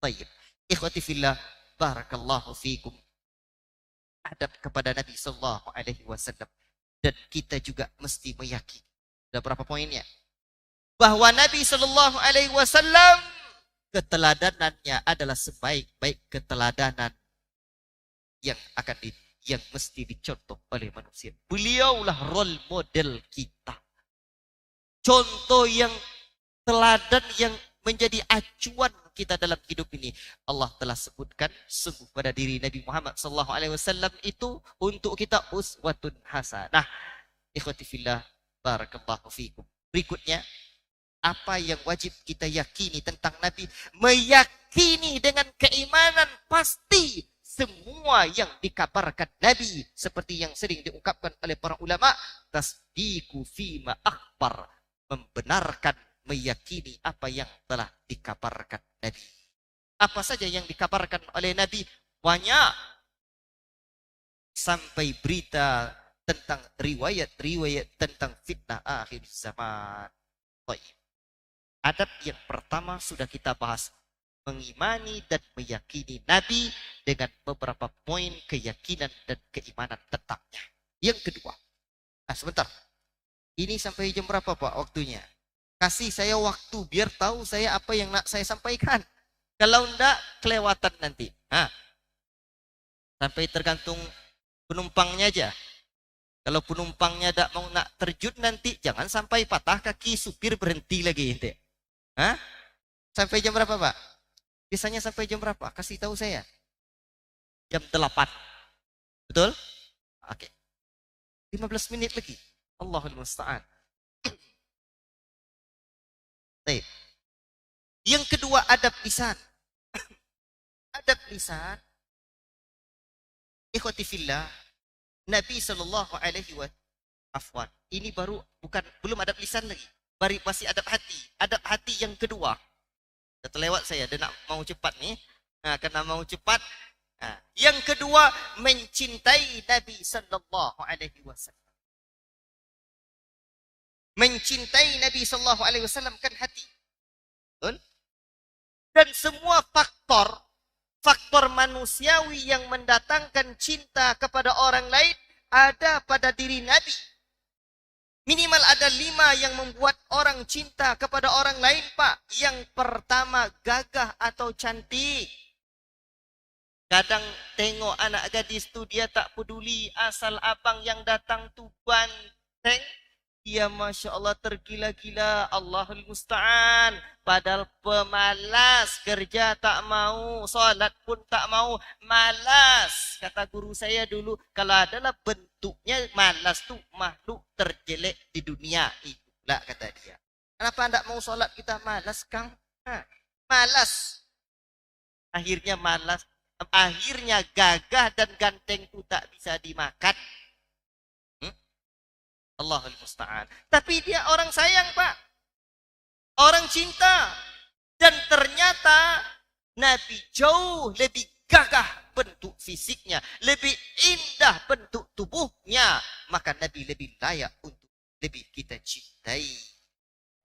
Speaker 2: Baik. Ikhwati fillah, barakallahu fiikum. Adab kepada Nabi sallallahu alaihi wasallam. Dan kita juga mesti meyakini. Ada berapa poinnya? Bahwa Nabi sallallahu alaihi wasallam keteladanannya adalah sebaik-baik keteladanan yang mesti dicontoh oleh manusia. Beliaulah role model kita. Contoh yang teladan yang menjadi acuan kita dalam hidup ini. Allah telah sebutkan sungguh pada diri Nabi Muhammad sallallahu alaihi wasallam itu untuk kita uswatun hasanah. Ikhwati fillah, barakallahu fiikum. Berikutnya, apa yang wajib kita yakini tentang Nabi? Meyakini dengan keimanan pasti semua yang dikabarkan Nabi. Seperti yang sering diungkapkan oleh para ulama, tasdiqu fima akhbar, membenarkan, meyakini apa yang telah dikabarkan Nabi. Apa saja yang dikabarkan oleh Nabi? Banyak. Sampai berita tentang riwayat-riwayat tentang fitnah akhir zaman. Baik. Adab yang pertama sudah kita bahas, mengimani dan meyakini Nabi dengan beberapa poin keyakinan dan keimanan tentangnya. Yang kedua, sebentar, ini sampai jam berapa Pak waktunya? Kasih saya waktu biar tahu saya apa yang nak saya sampaikan. Kalau enggak, kelewatan nanti. Sampai tergantung penumpangnya aja. Kalau penumpangnya tak mau nak terjun nanti, jangan sampai patah kaki, supir berhenti lagi. Ente. Sampai jam berapa, Pak? Biasanya sampai jam berapa? Kasih tahu saya. Jam 8. Betul? Oke. 15 menit lagi. Allahul musta'an. Baik. Yang kedua, adab lisan. Adab lisan. Ikhwati fillah. Nabi sallallahu alaihi wasallam. Ini belum adab lisan lagi. Masih adab hati. Adab hati yang kedua. Dah terlewat saya. Dia nak mau cepat nih. Karena mau cepat. Yang kedua, mencintai Nabi sallallahu alaihi wasallam. Mencintai Nabi sallallahu alaihi wasallam kan hati. Betul? Dan semua faktor manusiawi yang mendatangkan cinta kepada orang lain ada pada diri Nabi. Minimal ada 5 yang membuat orang cinta kepada orang lain, Pak. Yang pertama, gagah atau cantik. Kadang tengok anak gadis tu dia tak peduli asal abang yang datang tu banteng. Dia Masya Allah tergila-gila. Allahul Musta'an. Padahal pemalas. Kerja tak mau. Salat pun tak mau. Malas. Kata guru saya dulu. Kalau adalah bentuknya malas tu makhluk terjelek di dunia. Itulah kata dia. Kenapa tak mau salat kita malas, Kang? Malas. Akhirnya malas. Akhirnya gagah dan ganteng tu tak bisa dimakan. Allahul Musta'an. Tapi dia orang sayang, Pak. Orang cinta. Dan ternyata Nabi jauh lebih gagah bentuk fisiknya. Lebih indah bentuk tubuhnya. Maka Nabi lebih layak untuk lebih kita cintai.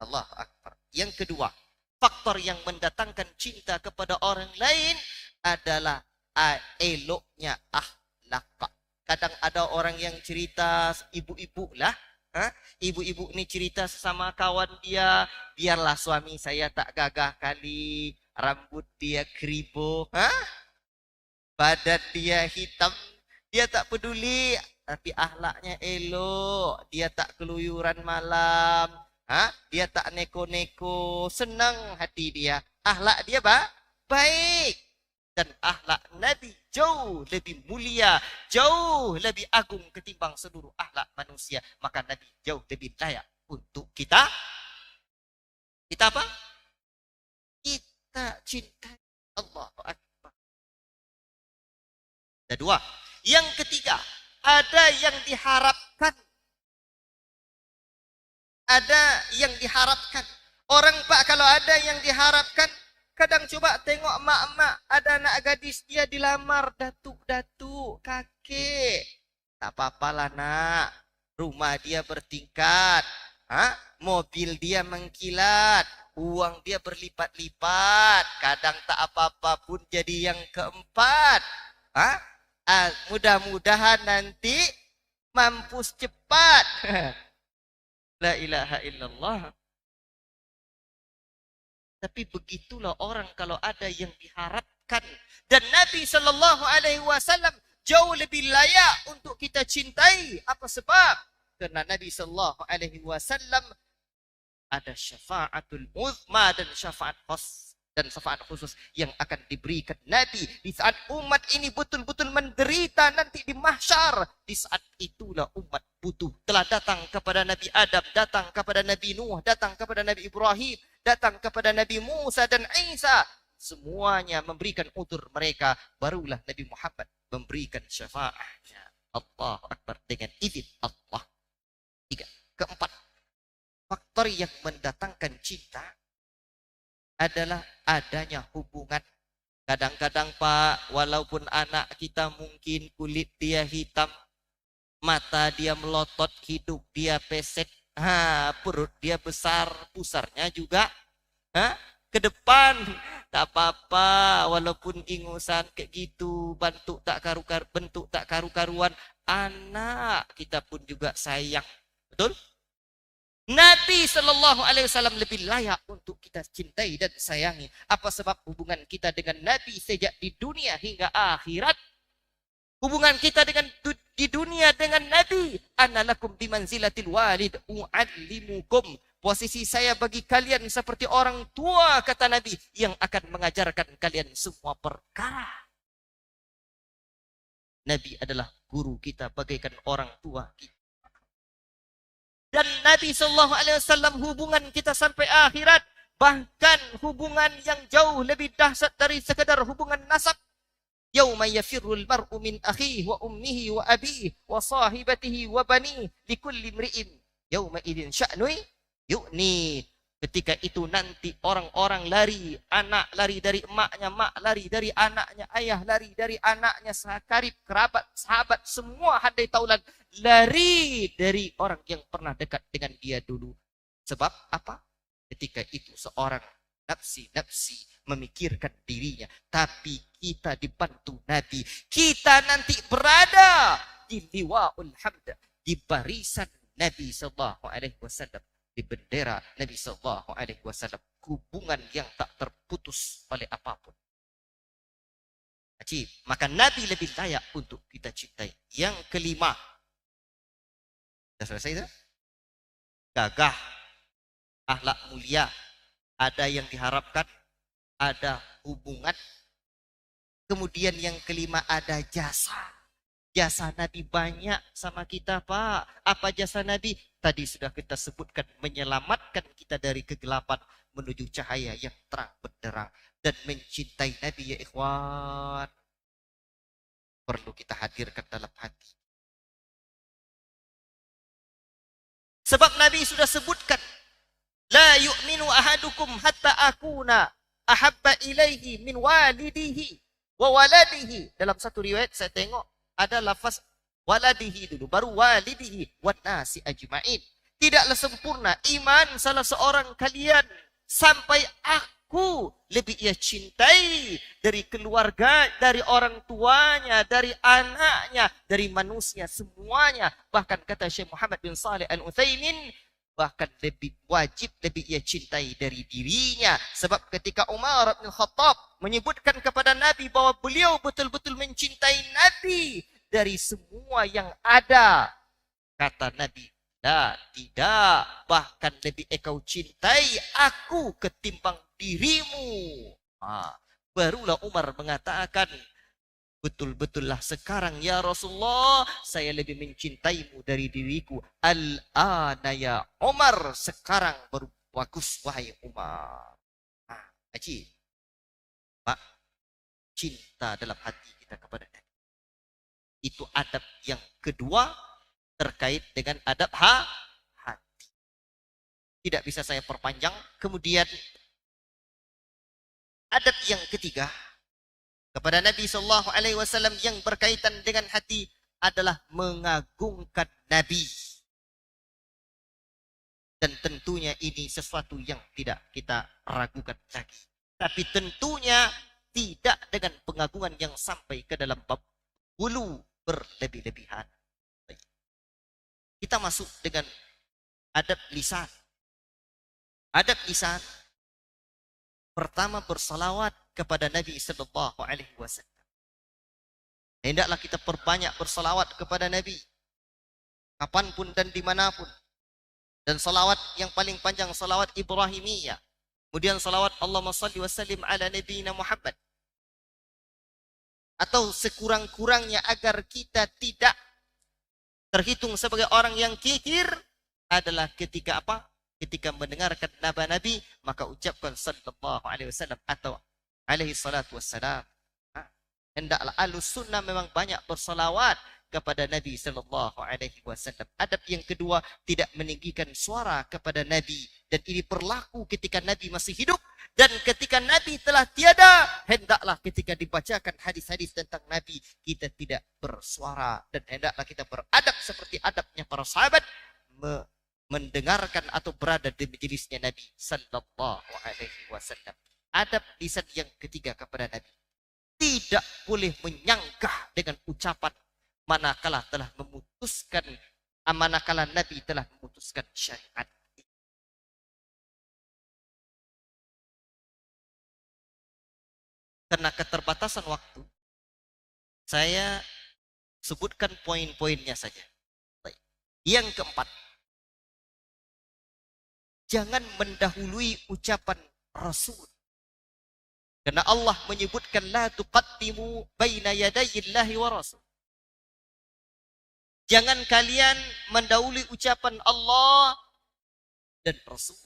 Speaker 2: Allahu Akbar. Yang kedua, faktor yang mendatangkan cinta kepada orang lain adalah eloknya akhlak. Kadang ada orang yang cerita, ibu-ibu lah. Ibu-ibu ini cerita sesama kawan dia. Biarlah suami saya tak gagah kali. Rambut dia keribu. Badan dia hitam. Dia tak peduli. Tapi akhlaknya elok. Dia tak keluyuran malam. Dia tak neko-neko. Senang hati dia. Akhlak dia baik. Dan akhlak Nabi jauh lebih mulia, jauh lebih agung ketimbang seluruh akhlak manusia. Maka Nabi jauh lebih layak untuk kita apa? Kita cintai. Allahu Akbar. Ada 2. Yang ketiga, ada yang diharapkan. Ada yang diharapkan. Orang, Pak, kalau ada yang diharapkan, kadang coba tengok mak-mak, ada anak gadis dia dilamar, datuk-datuk, kakek. Tak apa-apalah nak, rumah dia bertingkat, mobil dia mengkilat, uang dia berlipat-lipat, kadang tak apa-apa pun jadi yang keempat. Mudah-mudahan nanti mampus cepat. La ilaha illallah. Tapi begitulah orang kalau ada yang diharapkan. Dan Nabi Shallallahu Alaihi Wasallam jauh lebih layak untuk kita cintai. Apa sebab? Karena Nabi Shallallahu Alaihi Wasallam ada syafaatul uzma dan syafaat khusus yang akan diberikan Nabi di saat umat ini betul-betul menderita nanti di mahsyar. Di saat itulah umat butuh. Telah datang kepada Nabi Adam, datang kepada Nabi Nuh, datang kepada Nabi Ibrahim, datang kepada Nabi Musa dan Isa. Semuanya memberikan utur mereka. Barulah Nabi Muhammad memberikan syafaatnya. Allahu Akbar, dengan izin Allah. 3. Keempat, faktor yang mendatangkan cinta adalah adanya hubungan. Kadang-kadang, Pak, walaupun anak kita mungkin kulit dia hitam, mata dia melotot, hidung dia pesek, perut dia besar, pusarnya juga ke depan. Tak apa-apa, walaupun ingusan kayak gitu, bentuk tak karu-karuan, anak kita pun juga sayang. Betul? Nabi Shallallahu Alaihi Wasallam lebih layak untuk kita cintai dan sayangi. Apa sebab hubungan kita dengan Nabi sejak di dunia hingga akhirat? Hubungan kita dengan di dunia dengan Nabi. Ana lakum bimanzilatil walid u'allimukum. Posisi saya bagi kalian seperti orang tua, kata Nabi, yang akan mengajarkan kalian semua perkara. Nabi adalah guru kita bagaikan orang tua kita. Dan Nabi Shallallahu Alaihi Wasallam hubungan kita sampai akhirat, bahkan hubungan yang jauh lebih dahsyat dari sekedar hubungan nasab. Yauma yafirrul mar'u min akhihi wa ummihi wa abihi wa sahibatihi wa banihi likulli imri'in yauma idzin sya'nu yu'ni. Ketika itu nanti orang-orang lari, anak lari dari emaknya, mak lari dari anaknya, ayah lari dari anaknya, sakarib, kerabat, sahabat, semua handai taulan lari dari orang yang pernah dekat dengan dia dulu. Sebab apa? Ketika itu seorang nafsi memikirkan dirinya, tapi kita dibantu Nabi. Kita nanti berada di liwaul hamd, di barisan Nabi sallallahu alaihi wasallam, di bendera Nabi sallallahu alaihi wasallam, hubungan yang tak terputus oleh apapun. Ajib. Maka Nabi lebih layak untuk kita cintai. Yang kelima, sudah selesai sudah? Gagah, akhlak mulia, ada yang diharapkan, ada hubungan. Kemudian yang kelima ada jasa. Jasa Nabi banyak sama kita, Pak. Apa jasa Nabi? Tadi sudah kita sebutkan, menyelamatkan kita dari kegelapan menuju cahaya yang terang benderang. Dan mencintai Nabi, ya ikhwan, perlu kita hadirkan dalam hati. Sebab Nabi sudah sebutkan, la yu'minu ahadukum hatta akuna ahabba ilaihi min walidihi wa waladihi. Dalam satu riwayat saya tengok ada lafaz waladihi dulu, baru walidihi wan nasi ajma'in. Tidaklah sempurna iman salah seorang kalian sampai aku lebih ia cintai dari keluarga, dari orang tuanya, dari anaknya, dari manusia semuanya. Bahkan kata Syekh Muhammad bin Saleh Al-Utsaimin, bahkan lebih wajib, lebih ia cintai dari dirinya. Sebab ketika Umar bin Khattab menyebutkan kepada Nabi bahwa beliau betul-betul mencintai Nabi dari semua yang ada, kata Nabi, tidak, bahkan lebih engkau cintai aku ketimbang dirimu. Barulah Umar mengatakan, betul-betullah sekarang ya Rasulullah, saya lebih mencintaimu dari diriku. Al-ana ya Umar, sekarang baru bagus wahai Umar. Haji, Pak, cinta dalam hati kita kepada Nabi. Itu adab yang kedua terkait dengan adab hati. Tidak bisa saya perpanjang. Kemudian adab yang ketiga kepada Nabi Sallallahu Alaihi Wasallam yang berkaitan dengan hati adalah mengagungkan Nabi. Dan tentunya ini sesuatu yang tidak kita ragukan lagi. Tapi tentunya tidak dengan pengagungan yang sampai ke dalam bab hulu berlebih-lebihan. Kita masuk dengan adab lisan. Adab lisan pertama bersalawat kepada Nabi Sallallahu Alaihi Wasallam. Hendaklah kita perbanyak bersalawat kepada Nabi, kapanpun dan dimanapun. Dan salawat yang paling panjang salawat Ibrahimiyah. Kemudian salawat Allahumma salli wa sallim ala nabiyina Muhammad. Atau sekurang-kurangnya agar kita tidak terhitung sebagai orang yang kikir adalah ketika apa? Ketika mendengarkan nama Nabi, maka ucapkan sallallahu alaihi wasallam atau alaihi salatu wassalam. Hendaklah ahlus sunnah memang banyak bersalawat kepada Nabi sallallahu alaihi wasallam. Adab yang kedua, tidak meninggikan suara kepada Nabi, dan ini berlaku ketika Nabi masih hidup dan ketika Nabi telah tiada. Hendaklah ketika dibacakan hadis-hadis tentang Nabi, kita tidak bersuara, dan hendaklah kita beradab seperti adabnya para sahabat mendengarkan atau berada di majelisnya Nabi sallallahu alaihi wasallam. Adab lisan yang ketiga kepada Nabi, tidak boleh menyanggah dengan ucapan manakala Nabi telah memutuskan syariat. karena keterbatasan waktu, saya sebutkan poin-poinnya saja. Yang keempat, jangan mendahului ucapan Rasul. Karena Allah menyebutkan la tuqaddimu baina yadayillahi wa rasul. Jangan kalian mendahului ucapan Allah dan Rasul.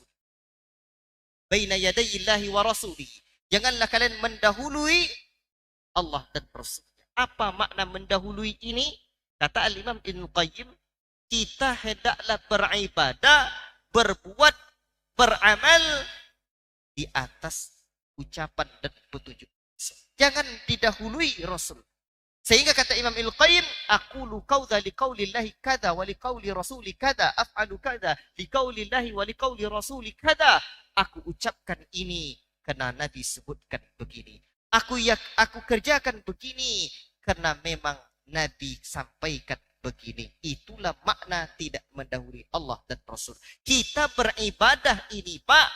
Speaker 2: Baina yadayillahi wa rasulih. Janganlah kalian mendahului Allah dan Rasul. Apa makna mendahului ini? Kata Al-Imam Ibnu Qayyim, kita hendaklah beribadah, berbuat, beramal di atas ucapan dan petunjuk. Jangan didahului Rasul. Sehingga kata Imam Al-Qayyim, aqulu qawla liqaulillahi kada wa liqauli rasuli kada, af'alu kada liqaulillahi wa liqauli rasuli kada. Aku ucapkan ini karena Nabi sebutkan begini. Aku kerjakan begini karena memang Nabi sampaikan begini. Itulah makna tidak mendahului Allah dan Rasul. Kita beribadah ini, Pak,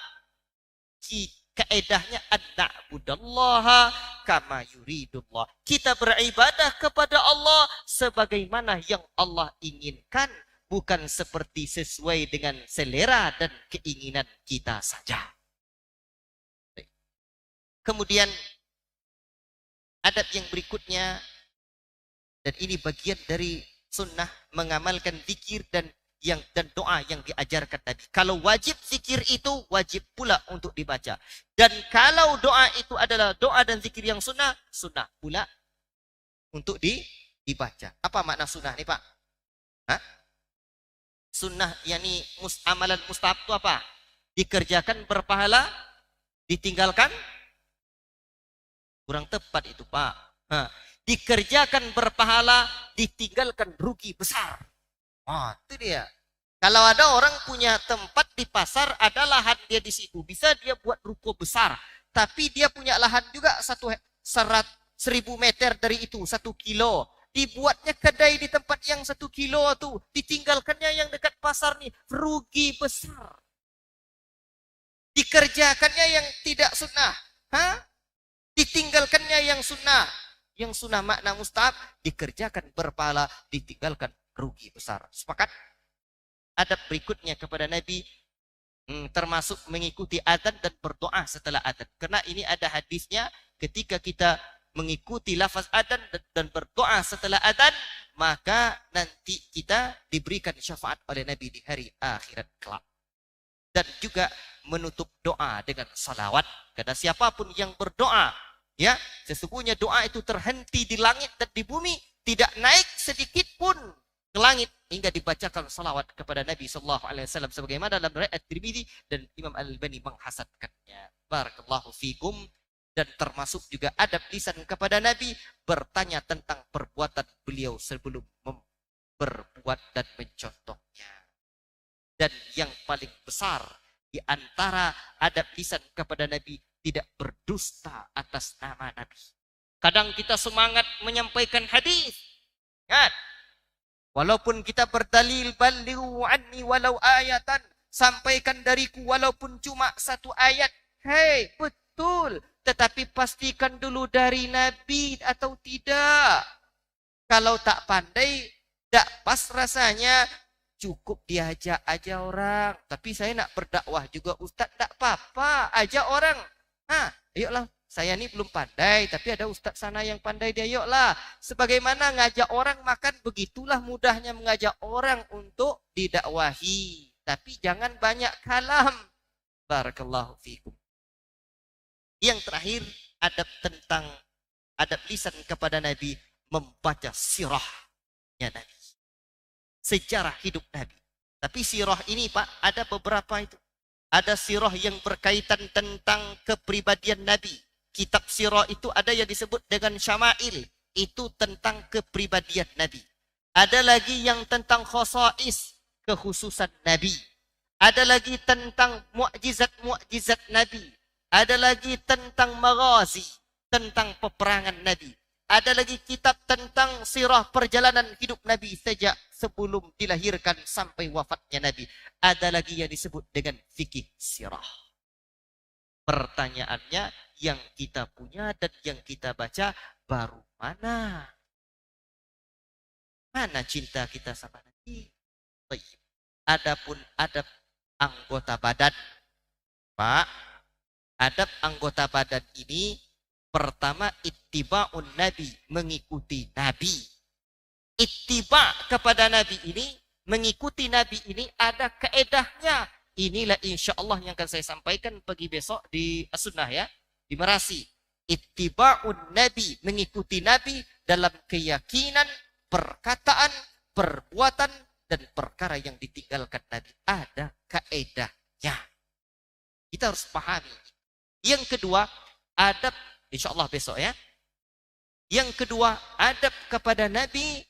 Speaker 2: kaedahnya an-na'budallaha kama yuridullah. Kita beribadah kepada Allah sebagaimana yang Allah inginkan, bukan seperti sesuai dengan selera dan keinginan kita saja. Kemudian adab yang berikutnya, dan ini bagian dari sunnah, mengamalkan zikir dan doa yang diajarkan tadi. Kalau wajib zikir itu wajib pula untuk dibaca. Dan kalau doa itu adalah doa dan zikir yang sunnah, sunnah pula untuk dibaca. Apa makna sunnah nih, Pak? Hah? Sunnah yakni amalan mustahab itu apa? Dikerjakan berpahala, ditinggalkan kurang tepat itu, Pak. Dikerjakan berpahala, ditinggalkan rugi besar. Itu dia. Kalau ada orang punya tempat di pasar, ada lahan dia di situ, bisa dia buat ruko besar. Tapi dia punya lahan juga 1.000 meter dari itu, 1 kilo. Dibuatnya kedai di tempat yang 1 kilo tuh, ditinggalkannya yang dekat pasar nih, rugi besar. Dikerjakannya yang tidak sunnah, ditinggalkannya yang sunnah. Yang sunnah makna mustahab, dikerjakan berpahala, ditinggalkan rugi besar. Sepakat? Adab berikutnya kepada Nabi termasuk mengikuti adzan dan berdoa setelah adzan. Karena ini ada hadisnya, ketika kita mengikuti lafaz adzan dan berdoa setelah adzan, maka nanti kita diberikan syafaat oleh Nabi di hari akhirat kelak. Dan juga menutup doa dengan salawat. Karena siapapun yang berdoa, ya, sesungguhnya doa itu terhenti di langit dan di bumi, tidak naik sedikit pun ke langit hingga dibacakan salawat kepada Nabi sallallahu alaihi wasallam sebagaimana dalam riwayat Tirmidzi dan Imam Al-Albani menghasankannya. Barakallahu fikum. Dan termasuk juga adab lisan kepada Nabi, bertanya tentang perbuatan beliau sebelum berbuat dan mencontohnya. Dan yang paling besar di antara adab lisan kepada Nabi, tidak berdusta atas nama Nabi. Kadang kita semangat menyampaikan hadis, kan? Walaupun kita berdalil, balighu anni walau ayatan, sampaikan dariku walaupun cuma 1 ayat. Hei, betul. Tetapi pastikan dulu dari Nabi atau tidak. Kalau tak pandai, tak pas rasanya, cukup diajak aja orang. Tapi saya nak berdakwah juga, Ustaz, tak apa-apa, ajak orang. Ayolah, saya ini belum pandai, tapi ada Ustaz sana yang pandai, dia ayolah. Sebagaimana ngajak orang makan, begitulah mudahnya mengajak orang untuk didakwahi. Tapi jangan banyak kalam. Barakallahu fikum. Yang terakhir, adab lisan kepada Nabi, membaca sirahnya Nabi. Sejarah hidup Nabi. Tapi sirah ini, Pak, ada beberapa itu. Ada sirah yang berkaitan tentang kepribadian Nabi. Kitab sirah itu ada yang disebut dengan syama'il. Itu tentang kepribadian Nabi. Ada lagi yang tentang khosais, kekhususan Nabi. Ada lagi tentang mu'jizat-mu'jizat Nabi. Ada lagi tentang maghazi, tentang peperangan Nabi. Ada lagi kitab tentang sirah perjalanan hidup Nabi sejak sebelum dilahirkan sampai wafatnya Nabi. Ada lagi yang disebut dengan fikih sirah. Pertanyaannya, yang kita punya dan yang kita baca baru mana? Mana cinta kita sama Nabi? Baik. Adapun adab anggota badan, Pak, adab anggota badan ini pertama ittiba'un Nabi, mengikuti Nabi. Ittiba' kepada Nabi ini, mengikuti Nabi ini ada kaedahnya. Inilah insya Allah yang akan saya sampaikan pagi besok di As-Sunnah ya, di Merasi. Ittiba'un Nabi, mengikuti Nabi dalam keyakinan, perkataan, perbuatan, dan perkara yang ditinggalkan Nabi. Ada kaedahnya. Kita harus pahami. Yang kedua, adab, insya Allah besok ya. Yang kedua, adab kepada Nabi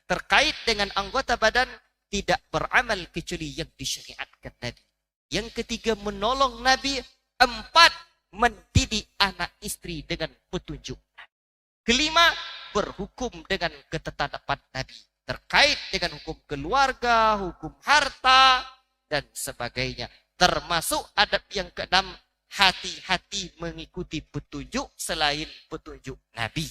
Speaker 2: terkait dengan anggota badan tidak beramal kecuali yang disyariatkan Nabi. Yang ketiga, menolong Nabi. 4, mendidik anak istri dengan petunjuk. Kelima, berhukum dengan ketetapan Nabi terkait dengan hukum keluarga, hukum harta, dan sebagainya. Termasuk adab yang keenam, hati-hati mengikuti petunjuk selain petunjuk Nabi.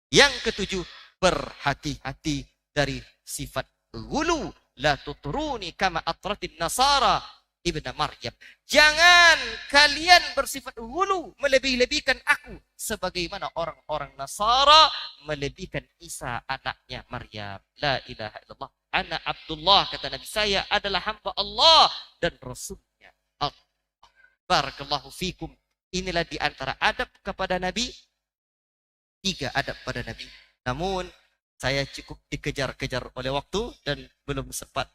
Speaker 2: Yang ketujuh, berhati-hati dari sifat ghulu. La tutruni kama atratin nasara ibna Maryam. Jangan kalian bersifat ghulu, melebih-lebihkan aku sebagaimana orang-orang Nasara melebihkan Isa anaknya Maryam. La ilaha illallah. Ana Abdullah, kata Nabi, saya adalah hamba Allah dan Rasulnya Allah. Barakallahu fikum. Inilah di antara adab kepada Nabi. 3 adab pada Nabi. Namun saya cukup dikejar-kejar oleh waktu dan belum sempat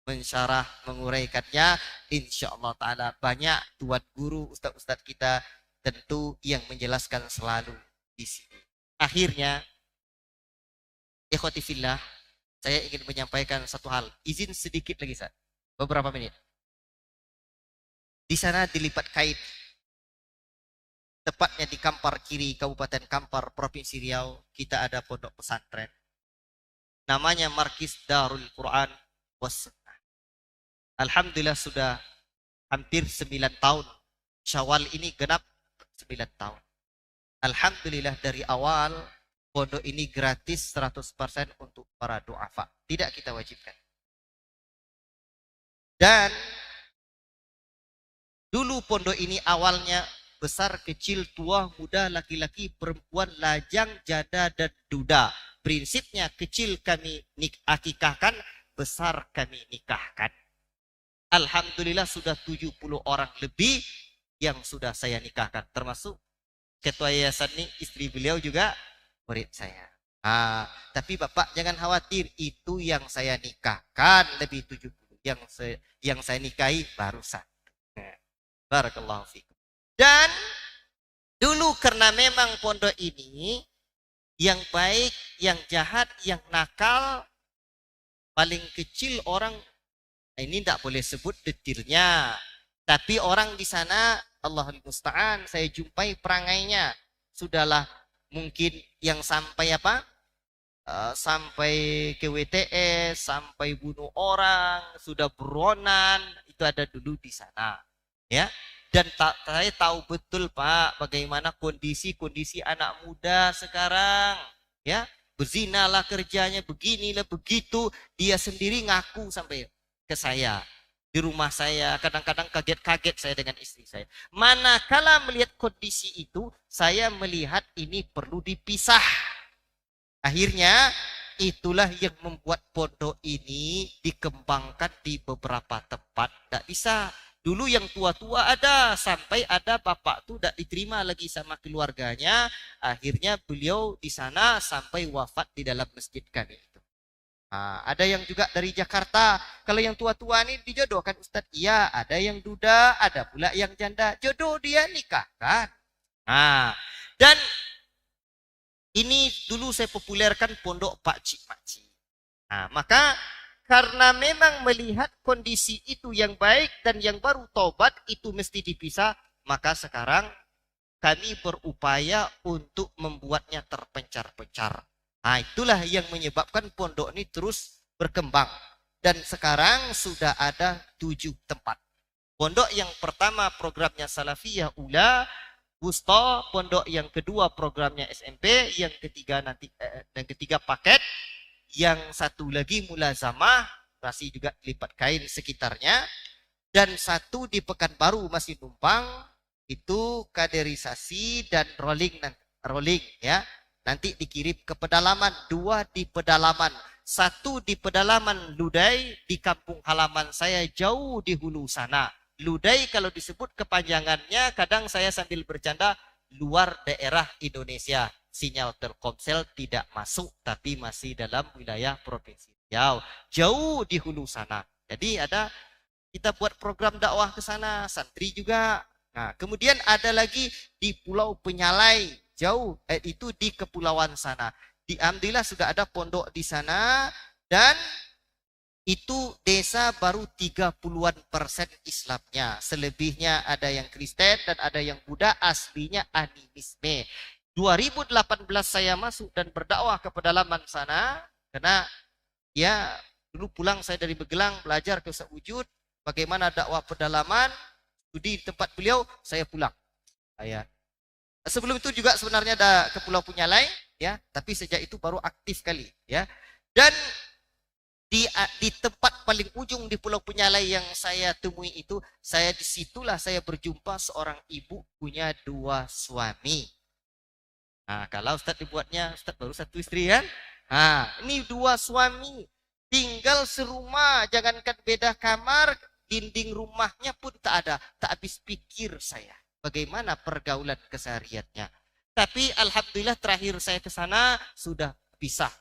Speaker 2: mensyarah, menguraikannya. Insya Allah ta'ala banyak tuan guru, ustaz-ustaz kita tentu yang menjelaskan selalu di sini. Akhirnya, ikhwati fillah, saya ingin menyampaikan satu hal. Izin sedikit lagi, Ustaz. Beberapa menit. Di sana dilipat kait. Tepatnya di Kampar Kiri, Kabupaten Kampar, Provinsi Riau, kita ada pondok pesantren. Namanya Markis Darul Quran was Sunnah. Alhamdulillah sudah hampir 9 tahun. Syawal ini genap 9 tahun. Alhamdulillah dari awal pondok ini gratis 100% untuk para du'afa. Tidak kita wajibkan. Dan dulu pondok ini awalnya besar, kecil, tua, muda, laki-laki, perempuan, lajang, janda, dan duda. Prinsipnya kecil kami akikahkan, besar kami nikahkan. Alhamdulillah sudah 70 orang lebih yang sudah saya nikahkan. Termasuk ketua yayasan ini, istri beliau juga murid saya. Tapi Bapak jangan khawatir, itu yang saya nikahkan lebih 70. Yang saya nikahi baru 1. Barakallahu fikum. Dan dulu karena memang pondok ini yang baik, yang jahat, yang nakal, paling kecil orang, ini tidak boleh sebut detailnya, tapi orang di sana, Allahul Musta'an, saya jumpai perangainya, sudahlah mungkin yang sampai apa? Sampai ke WTS, sampai bunuh orang, sudah buronan, itu ada dulu di sana, ya. Dan saya tahu betul Pak bagaimana kondisi anak muda sekarang, ya. Berzinalah kerjanya, beginilah begitu. Dia sendiri ngaku sampai ke saya di rumah saya. Kadang-kadang kaget-kaget saya dengan istri saya. Manakala melihat kondisi itu, saya melihat ini perlu dipisah. Akhirnya itulah yang membuat pondok ini dikembangkan di beberapa tempat. Tidak bisa. Dulu yang tua-tua ada, sampai ada bapak tuh tidak diterima lagi sama keluarganya. Akhirnya beliau di sana sampai wafat di dalam masjid kami itu. Ada yang juga dari Jakarta. Kalau yang tua-tua ini dijodohkan Ustadz, iya. Ada yang duda, ada pula yang janda. Jodoh dia nikahkan. Dan ini dulu saya populerkan pondok Pakcik Makcik. Maka karena memang melihat kondisi itu yang baik dan yang baru tobat itu mesti dipisah, maka sekarang kami berupaya untuk membuatnya terpencar-pencar. Itulah yang menyebabkan pondok ini terus berkembang. Dan sekarang sudah ada 7 tempat. Pondok yang pertama programnya Salafiyah Ula, Wusta, pondok yang kedua programnya SMP, yang ketiga nanti dan ketiga paket, yang satu lagi mulazamah, masih juga lipat kain sekitarnya, dan satu di Pekanbaru masih numpang, itu kaderisasi dan rolling ya. Nanti dikirim ke pedalaman, 2 di pedalaman, 1 di pedalaman Ludai di kampung halaman saya jauh di hulu sana. Ludai kalau disebut kepanjangannya kadang saya sambil bercanda luar daerah Indonesia. Sinyal Telkomsel tidak masuk tapi masih dalam wilayah Provinsi Riau. Jauh di hulu sana. Jadi kita buat program dakwah ke sana, santri juga. Nah, kemudian ada lagi di Pulau Penyalai, jauh itu di kepulauan sana. Alhamdulillah sudah ada pondok di sana dan itu desa baru 30-an% Islamnya. Selebihnya ada yang Kristen dan ada yang Buddha, aslinya animisme. 2018 saya masuk dan berdakwah ke pedalaman sana karena ya dulu pulang saya dari Begelang belajar ke Sewujud bagaimana dakwah pedalaman, studi di tempat beliau, saya pulang. Sebelum itu juga sebenarnya ada ke Pulau Punyalai ya, tapi sejak itu baru aktif kali ya. Dan di tempat paling ujung di Pulau Punyalai yang saya temui itu, disitulah saya berjumpa seorang ibu punya 2 suami. Nah, kalau Ustadz dibuatnya, Ustadz baru 1 istri kan? Nah, ini 2 suami, tinggal serumah, jangankan beda kamar, dinding rumahnya pun tak ada. Tak habis pikir saya, bagaimana pergaulan kesehariannya. Tapi alhamdulillah terakhir saya ke sana sudah pisah.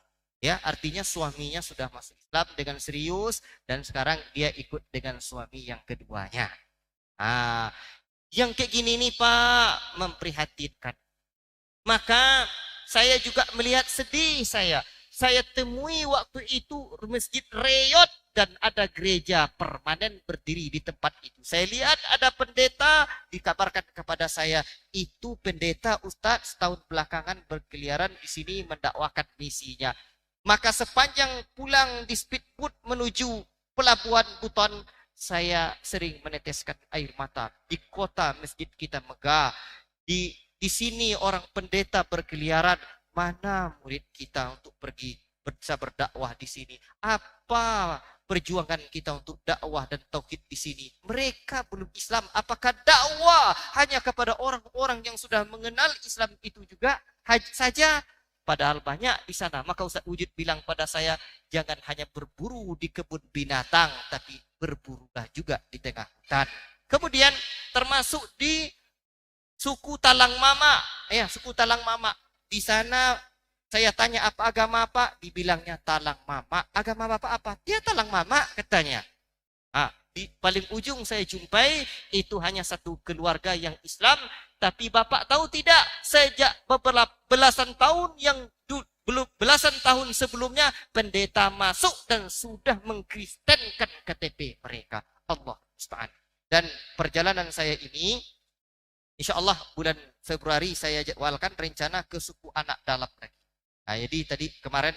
Speaker 2: Ya, artinya suaminya sudah masuk Islam dengan serius dan sekarang dia ikut dengan suami yang keduanya. Nah, yang kayak gini nih Pak memprihatinkan. Maka saya juga melihat sedih saya. Saya temui waktu itu masjid reyot dan ada gereja permanen berdiri di tempat itu. Saya lihat ada pendeta, dikabarkan kepada saya, itu pendeta Ustadz setahun belakangan berkeliaran di sini mendakwakan misinya. Maka sepanjang pulang di speedboat menuju pelabuhan Buton, saya sering meneteskan air mata. Di kota masjid kita megah, di sini orang pendeta berkeliaran, mana murid kita untuk pergi bisa berdakwah di sini? Apa perjuangan kita untuk dakwah dan tauhid di sini? Mereka belum Islam. Apakah dakwah hanya kepada orang-orang yang sudah mengenal Islam itu juga saja? Padahal banyak di sana. Maka Ustaz Wujud bilang pada saya, jangan hanya berburu di kebun binatang, tapi berburulah juga di tengah hutan. Kemudian termasuk di suku Talang Mama. Ya, suku Talang Mama. Di sana saya tanya apa agama apa? Dibilangnya Talang Mama. Agama Bapak apa? Dia Talang Mama katanya. Di paling ujung saya jumpai itu hanya satu keluarga yang Islam, tapi Bapak tahu tidak, sejak beberapa belasan tahun belasan tahun sebelumnya pendeta masuk dan sudah mengkristenkan KTP mereka. Allah musta'an. Dan perjalanan saya ini insya Allah bulan Februari saya jadwalkan rencana ke suku anak dalam lagi. Nah, jadi tadi kemarin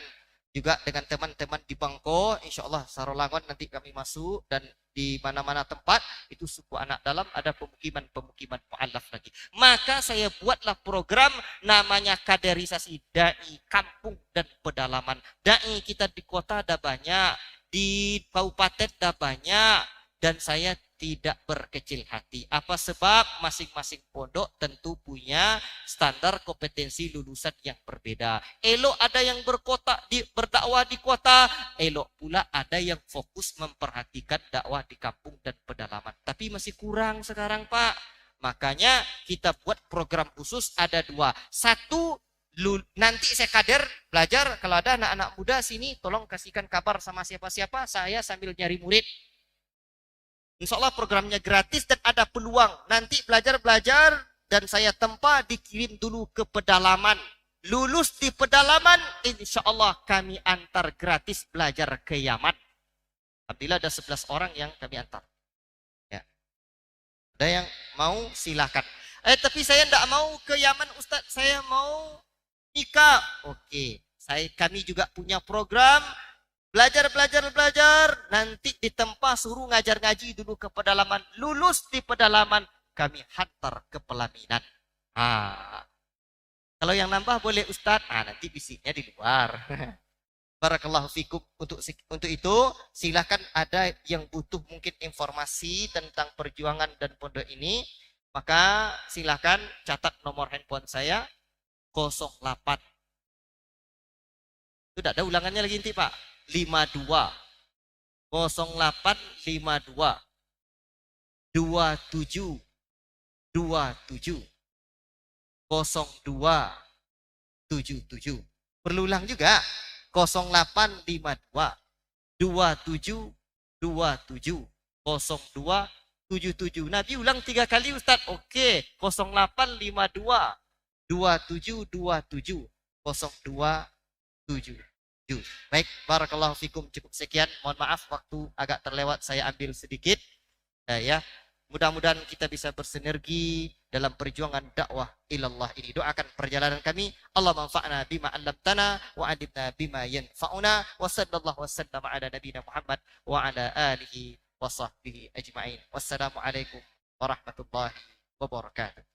Speaker 2: juga dengan teman-teman di Bangko, insya Allah Sarolangon nanti kami masuk dan di mana-mana tempat itu suku anak dalam ada pemukiman-pemukiman mu'alaf lagi. Maka saya buatlah program namanya kaderisasi dai kampung dan pedalaman. Dai kita di kota ada banyak, di kabupaten ada banyak, dan saya tidak berkecil hati. Apa sebab? Masing-masing pondok tentu punya standar kompetensi lulusan yang berbeda. Elok ada yang berdakwah di kota, elok pula ada yang fokus memperhatikan dakwah di kampung dan pedalaman. Tapi masih kurang sekarang Pak. Makanya kita buat program khusus ada 2. 1, nanti saya kader belajar, kalau ada anak-anak muda sini tolong kasihkan kabar sama siapa-siapa, saya sambil nyari murid. Insya Allah programnya gratis dan ada peluang. Nanti belajar-belajar dan saya tempa dikirim dulu ke pedalaman. Lulus di pedalaman, insya Allah kami antar gratis belajar ke Yaman. Alhamdulillah ada 11 orang yang kami antar. Ya. Ada yang mau silakan. Tapi saya tidak mau ke Yaman Ustaz, saya mau nikah. Oke, kami juga punya program. Belajar, nanti ditempa suruh ngajar ngaji dulu ke pedalaman. Lulus di pedalaman, kami hantar ke pelaminan. Ah, kalau yang nambah boleh Ustadz. Nanti bisiknya di luar. Barakallahu fikum. Untuk itu silahkan ada yang butuh mungkin informasi tentang perjuangan dan pondok ini, maka silahkan catat nomor handphone saya 08. Itu tidak ada ulangannya lagi nanti Pak. 52 0852 27 27 0277. Perlu ulang juga. 0852 27 27 0277. Nabi ulang 3 kali Ustaz. Oke. 0852 27 27 0277. Baik, barakallahu fikum. Cukup sekian. Mohon maaf waktu agak terlewat, saya ambil sedikit. Ya. Mudah-mudahan kita bisa bersinergi dalam perjuangan dakwah ilallah ini. Doakan perjalanan kami. Allah manfa'na bima 'allamtana wa 'allimna bima yanfa'una wa sallallahu wasallam ala nabiyina Muhammad wa ala alihi wa sahbihi ajma'in. Wassalamualaikum warahmatullahi wabarakatuh.